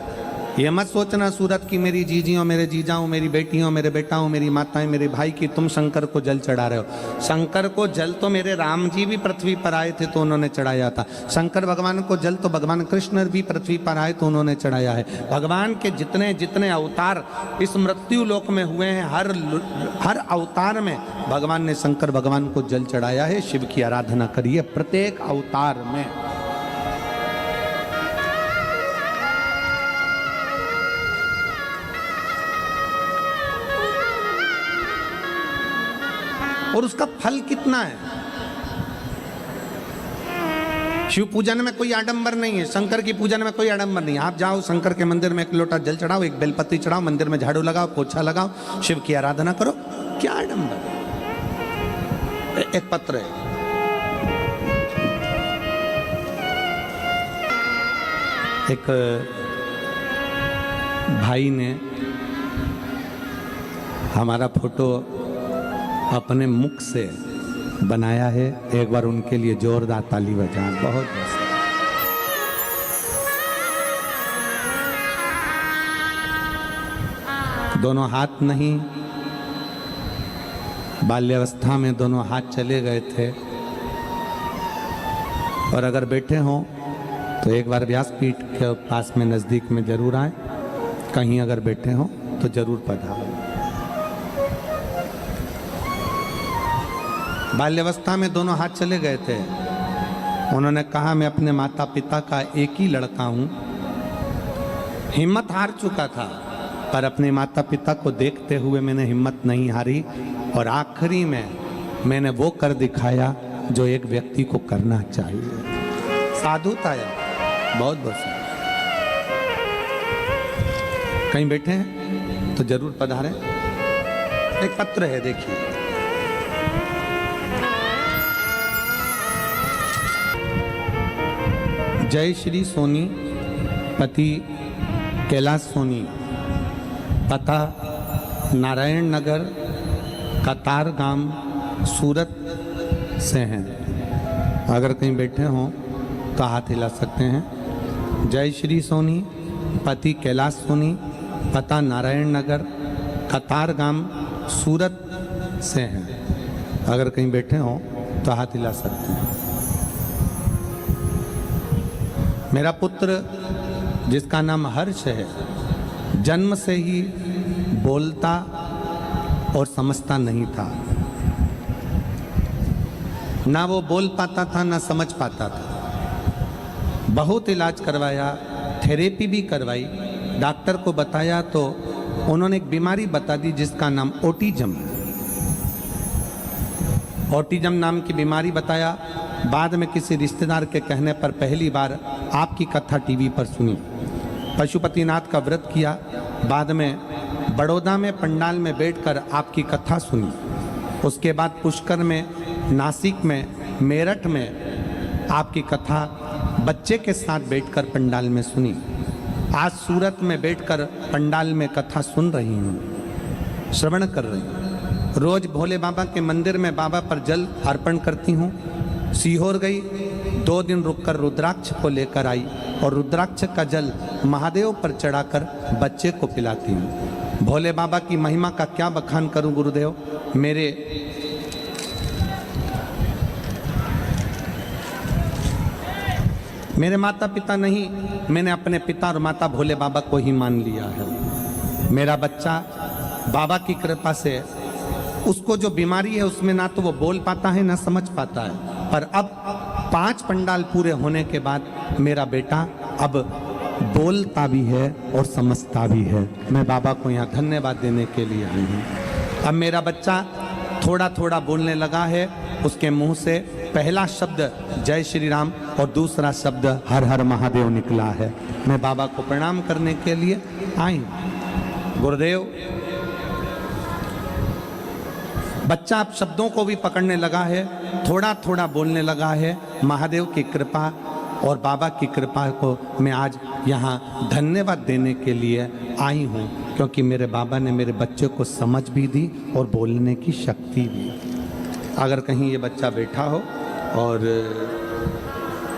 ये मत सोचना सूरत की मेरी जीजियों, मेरे जीजाओं, मेरी बेटियों, मेरे बेटाओं, मेरी माताएं, मेरे भाई की तुम शंकर को जल चढ़ा रहे हो। शंकर को जल तो मेरे राम जी भी पृथ्वी पर आए थे तो उन्होंने चढ़ाया था। शंकर भगवान को जल तो भगवान कृष्ण भी पृथ्वी पर आए तो उन्होंने चढ़ाया है। भगवान के जितने जितने अवतार इस मृत्यु लोक में हुए हैं, हर अवतार में भगवान ने शंकर भगवान को जल चढ़ाया है। शिव की आराधना करिए प्रत्येक अवतार में। और उसका फल कितना है? शिव पूजन में कोई आडंबर नहीं है, शंकर की पूजन में कोई आडंबर नहीं है। आप जाओ शंकर के मंदिर में एक लोटा जल चढ़ाओ, एक बेलपत्ती चढ़ाओ, मंदिर में झाड़ू लगाओ, पोछा लगाओ, शिव की आराधना करो, क्या आडंबर? एक पत्र है, एक भाई ने हमारा फोटो अपने मुख से बनाया है, एक बार उनके लिए जोरदार ताली बजाएं। बहुत दोनों हाथ नहीं, बाल्यावस्था में दोनों हाथ चले गए थे। और अगर बैठे हों तो एक बार व्यासपीठ के पास में नज़दीक में जरूर आए, कहीं अगर बैठे हों तो जरूर पधारें। बाल्यावस्था में दोनों हाथ चले गए थे। उन्होंने कहा, मैं अपने माता पिता का एक ही लड़का हूँ, हिम्मत हार चुका था पर अपने माता पिता को देखते हुए मैंने हिम्मत नहीं हारी और आखिरी में मैंने वो कर दिखाया जो एक व्यक्ति को करना चाहिए। साधुता है, बहुत बहुत। कहीं बैठे हैं तो जरूर पधारें। एक पत्र है, देखिए। जय श्री सोनी, पति कैलाश सोनी, पता नारायण नगर, कतार गांव, सूरत से हैं। अगर कहीं बैठे हों तो हाथ हिला सकते हैं। जय श्री सोनी, पति कैलाश सोनी, पता नारायण नगर, कतार गांव, सूरत से हैं। अगर कहीं बैठे हों तो हाथ हिला सकते हैं। मेरा पुत्र जिसका नाम हर्ष है, जन्म से ही बोलता और समझता नहीं था। ना वो बोल पाता था ना समझ पाता था। बहुत इलाज करवाया, थेरेपी भी करवाई, डॉक्टर को बताया तो उन्होंने एक बीमारी बता दी जिसका नाम ऑटिज्म। ऑटिज्म नाम की बीमारी बताया। बाद में किसी रिश्तेदार के कहने पर पहली बार आपकी कथा टीवी पर सुनी। पशुपतिनाथ का व्रत किया। बाद में बड़ौदा में पंडाल में बैठकर आपकी कथा सुनी। उसके बाद पुष्कर में, नासिक में, मेरठ में आपकी कथा बच्चे के साथ बैठकर पंडाल में सुनी। आज सूरत में बैठकर पंडाल में कथा सुन रही हूँ, श्रवण कर रही हूँ। रोज भोले बाबा के मंदिर में बाबा पर जल अर्पण करती हूँ। सीहोर गई, 2 दिन रुककर रुद्राक्ष को लेकर आई और रुद्राक्ष का जल महादेव पर चढ़ाकर बच्चे को पिलाती हूँ। भोले बाबा की महिमा का क्या बखान करूँ गुरुदेव। मेरे माता पिता नहीं, मैंने अपने पिता और माता भोले बाबा को ही मान लिया है। मेरा बच्चा बाबा की कृपा से, उसको जो बीमारी है उसमें ना तो वो बोल पाता है ना समझ पाता है, पर अब 5 पंडाल पूरे होने के बाद मेरा बेटा अब बोलता भी है और समझता भी है। मैं बाबा को यहाँ धन्यवाद देने के लिए आई हूँ। अब मेरा बच्चा थोड़ा थोड़ा बोलने लगा है। उसके मुंह से पहला शब्द जय श्री राम और दूसरा शब्द हर हर महादेव निकला है। मैं बाबा को प्रणाम करने के लिए आई हूँ। गुरुदेव, बच्चा अब शब्दों को भी पकड़ने लगा है, थोड़ा थोड़ा बोलने लगा है। महादेव की कृपा और बाबा की कृपा को मैं आज यहाँ धन्यवाद देने के लिए आई हूँ, क्योंकि मेरे बाबा ने मेरे बच्चे को समझ भी दी और बोलने की शक्ति भी। अगर कहीं ये बच्चा बैठा हो और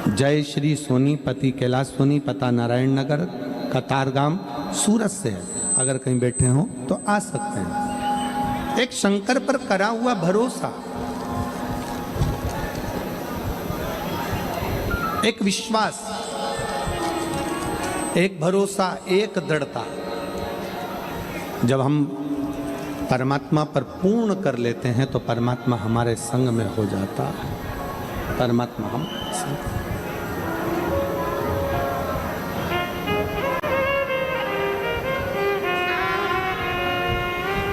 जय श्री सोनीपति, कैलाश सोनी, पता नारायण नगर, कतारगाम, सूरत से है, अगर कहीं बैठे हो तो आ सकते हैं। एक शंकर पर करा हुआ भरोसा, एक विश्वास, एक भरोसा, एक दृढ़ता, जब हम परमात्मा पर पूर्ण कर लेते हैं तो परमात्मा हमारे संग में हो जाता है। परमात्मा हम संग।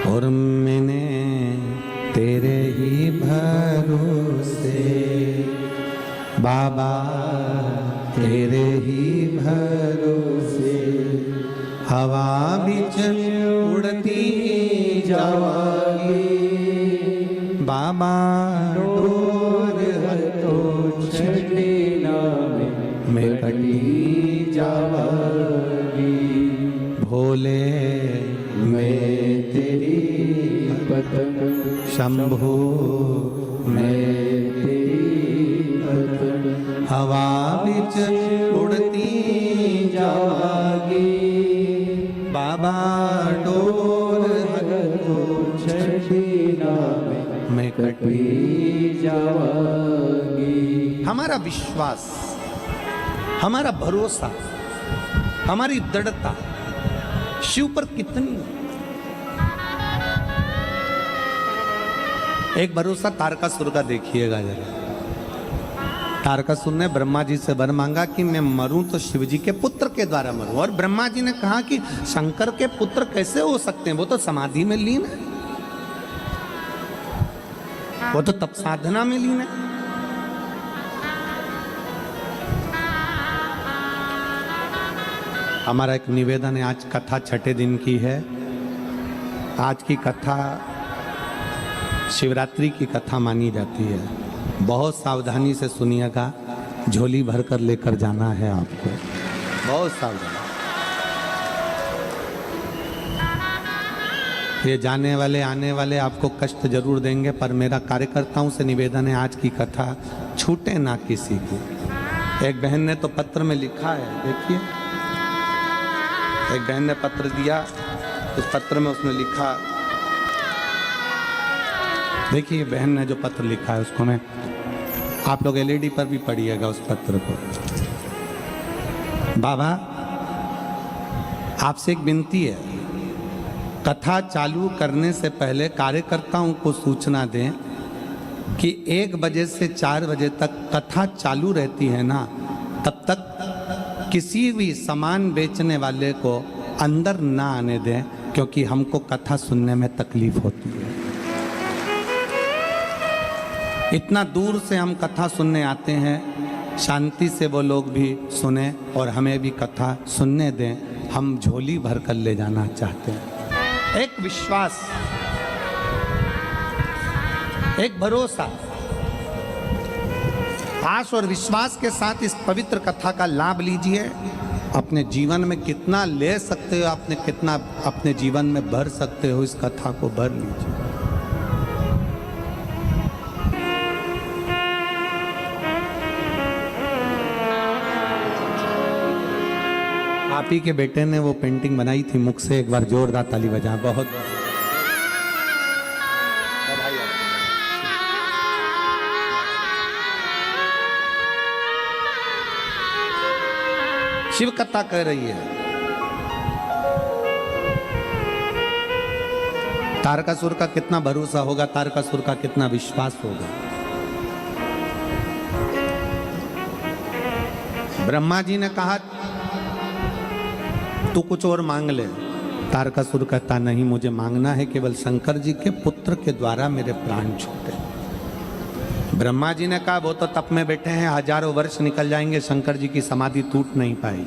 और मैंने तेरे ही भरोसे बाबा, तेरे ही भरोसे हवा बिच उड़ती जावागी बाबा, डोर तो छड़ना में कटी जावागी। भोले मैं तेरी पतंग, शंभो मैं तेरी पतंग, हवा बिच उड़ती जावागी बाबा, डोर तो छड़ना में कटी जावागी। हमारा विश्वास, हमारा भरोसा, हमारी दृढ़ता शिव पर कितनी। एक भरोसा तारकासुर का देखिएगा जरा। तारकासुर ने ब्रह्मा जी से वर मांगा कि मैं मरूं तो शिव जी के पुत्र के द्वारा मरूं, और ब्रह्मा जी ने कहा कि शंकर के पुत्र कैसे हो सकते हैं, वो तो समाधि में लीन है, वो तो तप साधना में लीन है। हमारा एक निवेदन है, आज कथा 6ठे दिन की है। आज की कथा शिवरात्रि की कथा मानी जाती है। बहुत सावधानी से सुनिएगा, झोली भर कर लेकर जाना है आपको, बहुत सावधान। ये जाने वाले आने वाले आपको कष्ट जरूर देंगे, पर मेरा कार्यकर्ताओं से निवेदन है, आज की कथा छूटे ना किसी को। एक बहन ने तो पत्र में लिखा है, देखिए, एक बहन ने पत्र दिया, उस पत्र में उसने लिखा, देखिए बहन ने जो पत्र लिखा है उसको मैं, आप लोग एलईडी पर भी पढ़िएगा उस पत्र को। बाबा, आपसे एक विनती है, कथा चालू करने से पहले कार्यकर्ताओं को सूचना दें कि 1 बजे से 4 बजे तक कथा चालू रहती है ना, तब तक किसी भी सामान बेचने वाले को अंदर ना आने दें, क्योंकि हमको कथा सुनने में तकलीफ होती है। इतना दूर से हम कथा सुनने आते हैं, शांति से वो लोग भी सुने और हमें भी कथा सुनने दें। हम झोली भर कर ले जाना चाहते हैं। एक विश्वास, एक भरोसा, आश और विश्वास के साथ इस पवित्र कथा का लाभ लीजिए। अपने जीवन में कितना ले सकते हो, आपने कितना अपने जीवन में भर सकते हो, इस कथा को भर लीजिए। आप ही के बेटे ने वो पेंटिंग बनाई थी मुख से, एक बार जोरदार ताली बजा। बहुत शिव कथा कह रही है, तारकासुर का कितना भरोसा होगा, तारकासुर का कितना विश्वास होगा। ब्रह्मा जी ने कहा तू कुछ और मांग ले। तारकासुर कहता नहीं, मुझे मांगना है केवल शंकर जी के पुत्र के द्वारा मेरे प्राण छूटे। ब्रह्मा जी ने कहा वो तो तप में बैठे हैं, हजारों वर्ष निकल जाएंगे, शंकर जी की समाधि टूट नहीं पाएगी।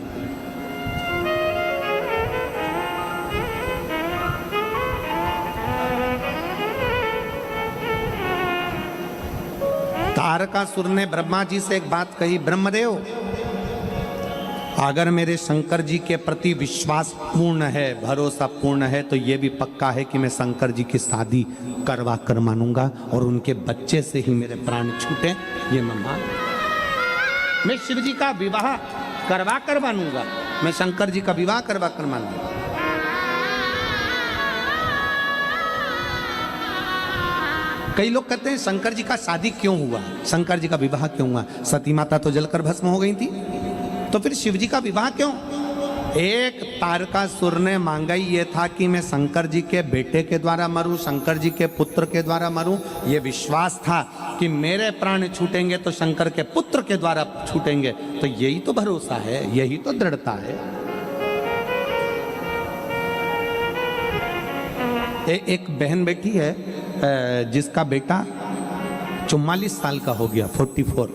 तारकासुर ने ब्रह्मा जी से एक बात कही, ब्रह्मदेव अगर मेरे शंकर जी के प्रति विश्वास पूर्ण है, भरोसा पूर्ण है, तो ये भी पक्का है कि मैं शंकर जी की शादी करवा कर मानूंगा और उनके बच्चे से ही मेरे प्राण छूटे, ये मैं मान। मैं शिव जी का विवाह करवा कर मानूंगा, मैं शंकर जी का विवाह करवा कर मानूंगा। कई लोग कहते हैं शंकर जी का शादी क्यों हुआ, शंकर जी का विवाह क्यों हुआ? सती माता तो जलकर भस्म हो गई थी, तो फिर शिव जी का विवाह क्यों? एक तारकासुर ने मांगा ही ये था कि मैं शंकर जी के बेटे के द्वारा मरूं, शंकर जी के पुत्र के द्वारा मरूं। ये विश्वास था कि मेरे प्राण छूटेंगे तो शंकर के पुत्र के द्वारा छूटेंगे। तो यही तो भरोसा है, यही तो दृढ़ता है। एक बहन बैठी है जिसका बेटा 44 साल का हो गया, 44,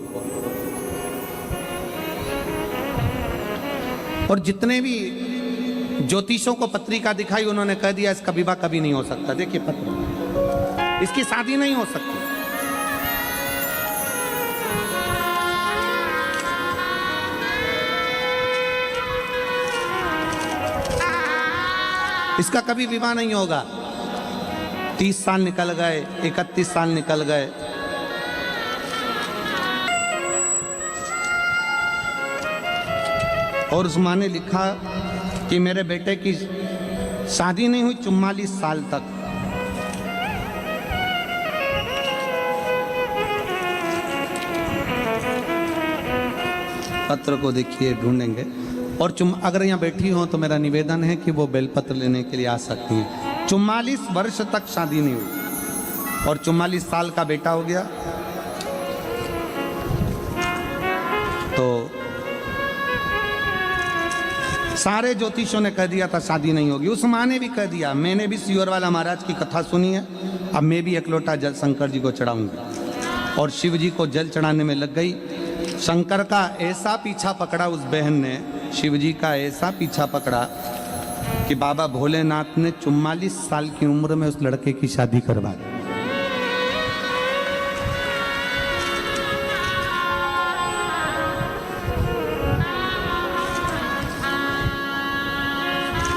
और जितने भी ज्योतिषों को पत्रिका दिखाई उन्होंने कह दिया इसका विवाह कभी नहीं हो सकता। देखिए पत्र, इसकी शादी नहीं हो सकती। इसका कभी विवाह नहीं होगा। 30 साल निकल गए, 31 साल निकल गए, और उस माँ ने लिखा कि मेरे बेटे की शादी नहीं हुई 44 साल तक। पत्र को देखिए, ढूंढेंगे। और अगर यहाँ बैठी हो तो मेरा निवेदन है कि वो बेलपत्र लेने के लिए आ सकती हैं। 44 वर्ष तक शादी नहीं हुई और 44 साल का बेटा हो गया। तो सारे ज्योतिषों ने कह दिया था शादी नहीं होगी। उस माँ ने भी कह दिया। मैंने भी सियोरवाला महाराज की कथा सुनी है, अब मैं भी 1 लोटा जल शंकर जी को चढ़ाऊंगी। और शिव जी को जल चढ़ाने में लग गई। शंकर का ऐसा पीछा पकड़ा उस बहन ने, शिव जी का ऐसा पीछा पकड़ा कि बाबा भोलेनाथ ने 44 साल की उम्र में उस लड़के की शादी करवा दी।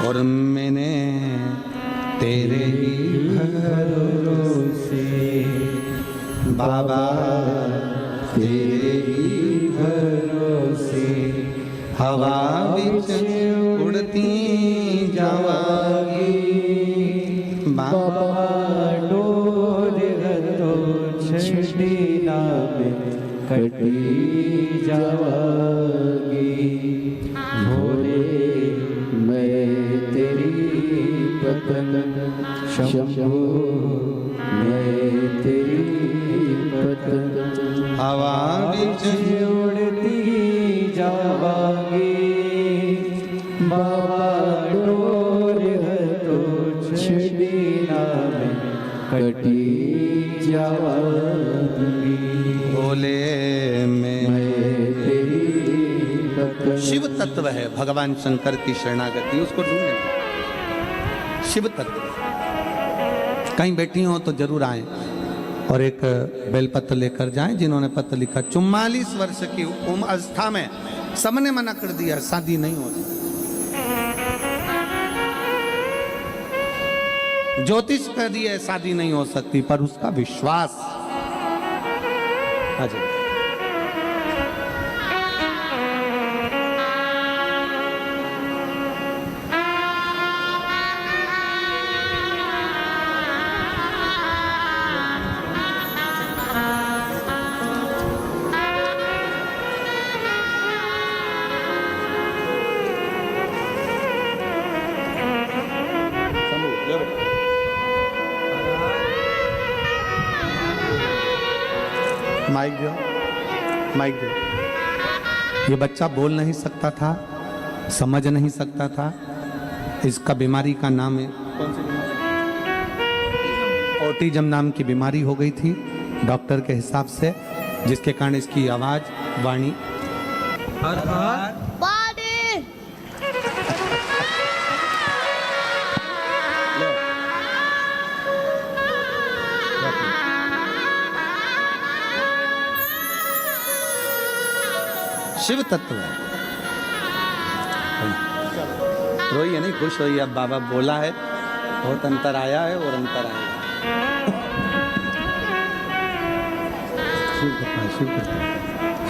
और मैंने तेरे ही भरोसे बाबा, तेरे ही भरोसे हवा बिच उड़ती जावागी बाबा, डोर हतो छड़ी नाम कटी जावागी भोले मैं पतंग शंभो मैं तेरी पतंग हवा बिच उड़ती जावांगी बाबा डोर है तो छड़ीना में कटी जावांगी भोले में तेरी पतंग। शिव तत्व है भगवान शंकर की शरणागति, उसको ढूंढने शिव तत्व। कहीं बैठी हो तो जरूर आए और एक बेलपत्र लेकर जाएं। जिन्होंने पत्र लिखा 44 वर्ष की उम्र अवस्था में सबने मना कर दिया शादी नहीं होती। ज्योतिष कह दिया शादी नहीं हो सकती, पर उसका विश्वास अजय। माइक दो, माइक दो। ये बच्चा बोल नहीं सकता था, समझ नहीं सकता था। इसका बीमारी का नाम है कौन सी बीमारी? ऑटिज्म नाम की बीमारी हो गई थी डॉक्टर के हिसाब से, जिसके कारण इसकी आवाज वाणी शिव तत्व है। रोइए नहीं, खुश होइए। अब बाबा बोला है, बहुत अंतर आया है और अंतर आएगा। शिव कृपा, शिव कृपा,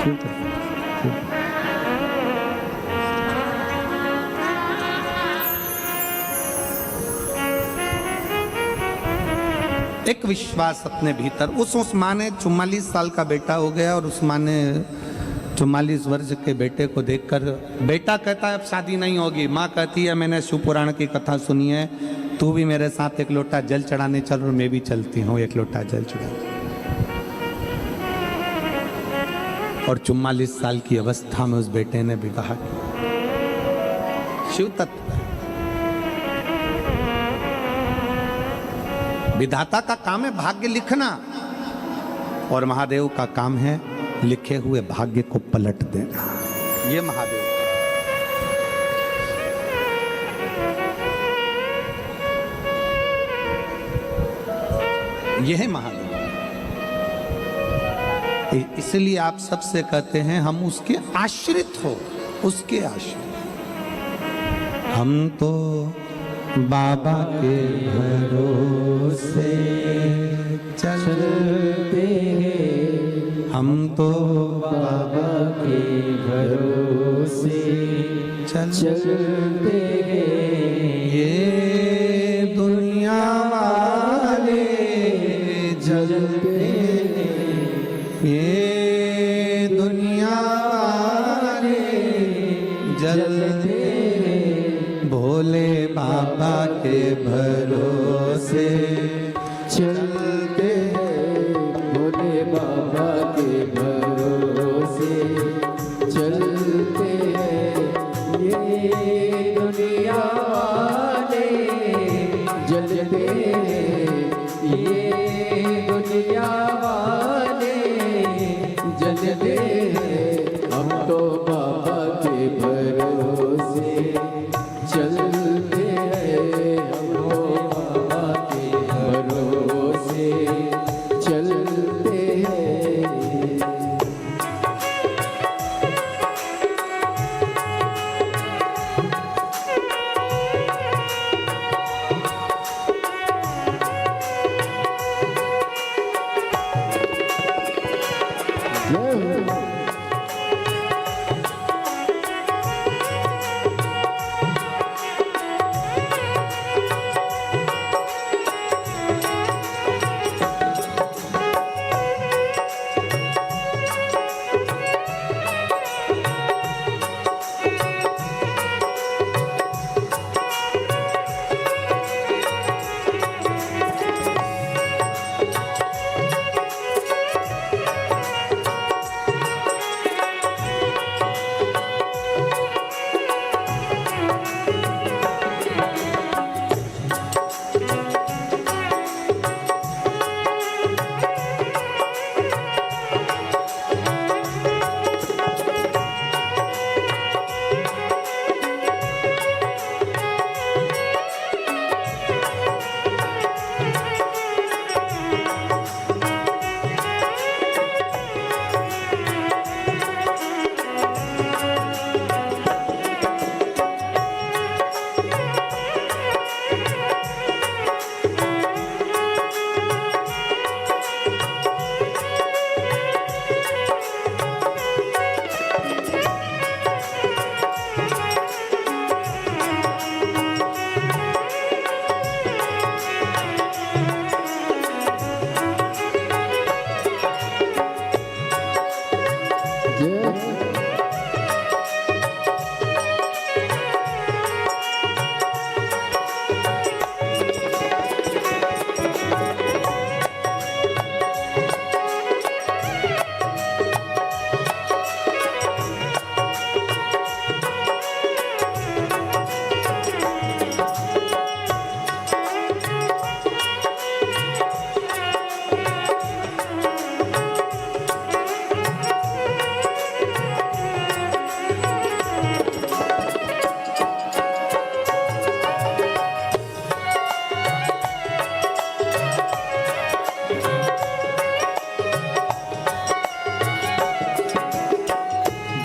शिव कृपा, शिव कृपा। एक विश्वास अपने भीतर। उस माँ ने 44 साल का बेटा हो गया और उस माँ ने 44 वर्ष के बेटे को देखकर, बेटा कहता है अब शादी नहीं होगी, माँ कहती है मैंने शिव पुराण की कथा सुनी है, तू भी मेरे साथ एक लोटा जल चढ़ाने चल और मैं भी चलती हूँ एक लोटा जल चढ़ा। और 44 साल की अवस्था में उस बेटे ने विवाह किया। शिव तत्व। विधाता का काम है भाग्य लिखना और महादेव का काम है लिखे हुए भाग्य को पलट देना। ये महादेव यह है महादेव। इसलिए आप सबसे कहते हैं हम उसके आश्रित हो, उसके आश्रित। हम तो बाबा के भरोसे चलते हैं, हम तो बाबा के भरोसे चलते हैं। ये दुनिया वाले जलते हैं, ये दुनिया वाले जलते हैं, भोले बाबा के भरोसे चलते हैं, भोले बाबा के भरोसे चलते हैं। ये दुनिया वाले जलते हैं, ये दुनिया वाले जलते हैं, हम तो बाबा के भरोसे चलते हैं, हम तो बाबा के भरोसे चलते हैं।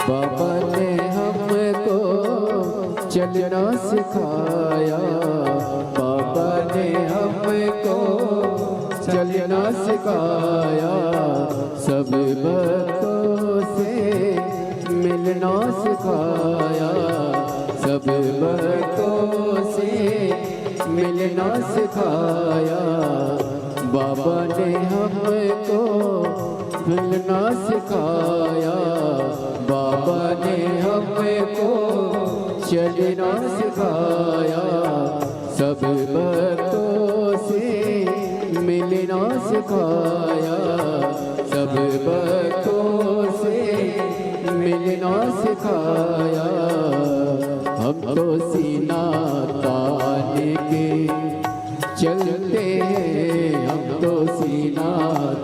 बाबा ने हमको चलना सिखाया, बाबा ने हमको चलना सिखाया, सब भक्तों से मिलना सिखाया, सब भक्तों से मिलना सिखाया, बाबा ने हमको मिलना सिखाया, बाबा ने हमको चलना सिखाया, सब भक्तों से मिलना सिखाया, सब भक्तों से मिलना सिखाया। हम तो सीना तान के चलते हैं, हम तो सीना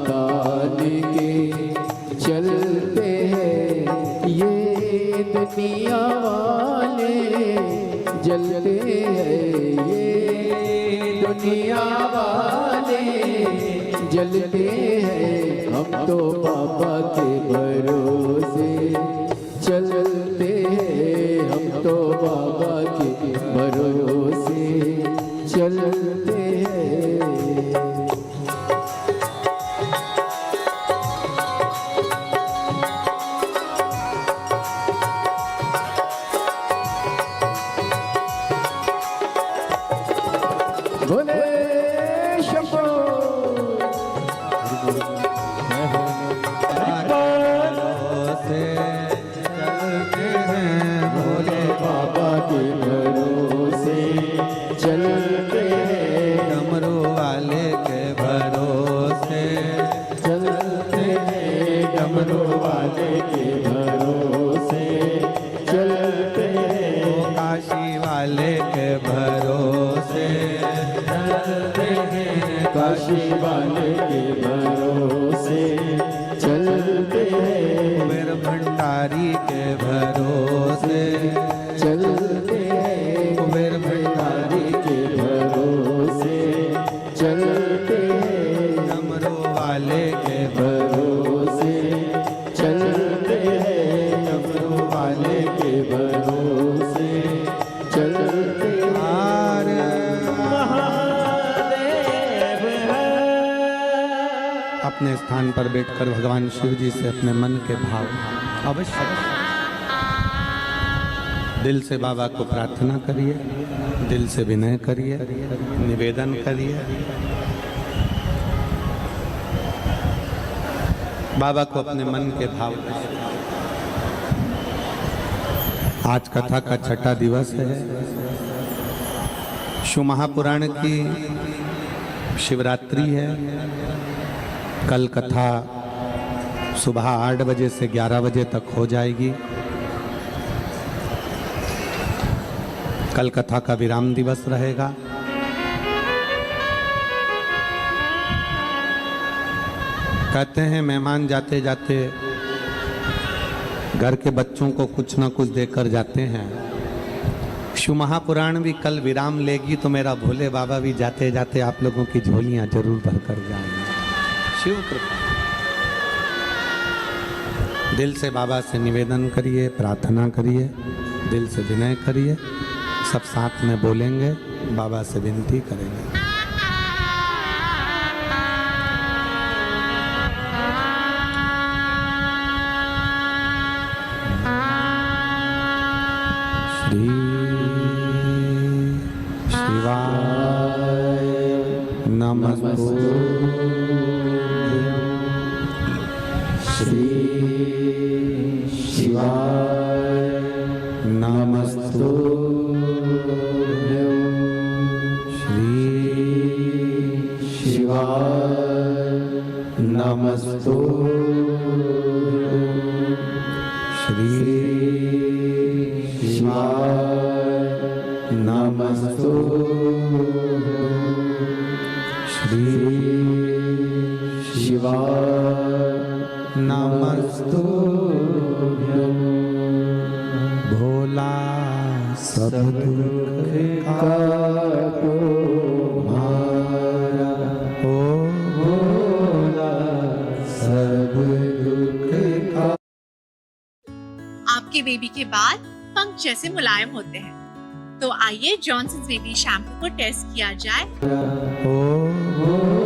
तान के चलते हैं, ये दुनिया वाले जलते हैं, ये दुनिया वाले जलते हैं, हम तो बाबा के भरोसे चलते हैं, हम तो बाबा के भरोसे चलते हैं। बोले शंभो से चलते हैं, भोले बाबा के भरोसे चलते हैं, डमरू वाले के भरोसे चलते हैं, डमरू वाले के भरोसे चलते हैं, काशी वाले के भरोसे चलते हैं, काशी वाले के भरोसे चलते हैं, कुबेर भंडारी के भरोसे चलते हैं, कुबेर भंडारी के भरोसे चलते हैं, डमरू वाले के भरोसे चलते हैं, डमरू वाले के भरोसे चलते हैं। हार अपने स्थान पर बैठकर भगवान शिव जी से अपने मन के भाव अवश्य दिल से बाबा को प्रार्थना करिए, दिल से विनय करिए, निवेदन करिए। बाबा को अपने मन के भाव। आज कथा का छठा दिवस है। शिव महापुराण की शिवरात्रि है। कल कथा सुबह 8 बजे से 11 बजे तक हो जाएगी। कल कथा का विराम दिवस रहेगा। कहते हैं मेहमान जाते जाते घर के बच्चों को कुछ ना कुछ देकर जाते हैं। शिव महापुराण भी कल विराम लेगी तो मेरा भोले बाबा भी जाते जाते आप लोगों की झोलियां जरूर भरकर जाएंगे। शिव कृपा। दिल से बाबा से निवेदन करिए, प्रार्थना करिए, दिल से विनय करिए। सब साथ में बोलेंगे, बाबा से विनती करेंगे। श्री शिवाय नमस्तु। श्री शिवाय नमस्तु। श्री शिवाय नमस्तु। श्री शिवाय नमस्तु। श्री शिवाय नमस्तु। भोला सब दुख काटो मारा, ओ भोला सब दुख का। आपके बेबी के बाल पंख जैसे मुलायम होते हैं। तो आइए जॉनसन्स बेबी शैम्पू को टेस्ट किया जाए। ओ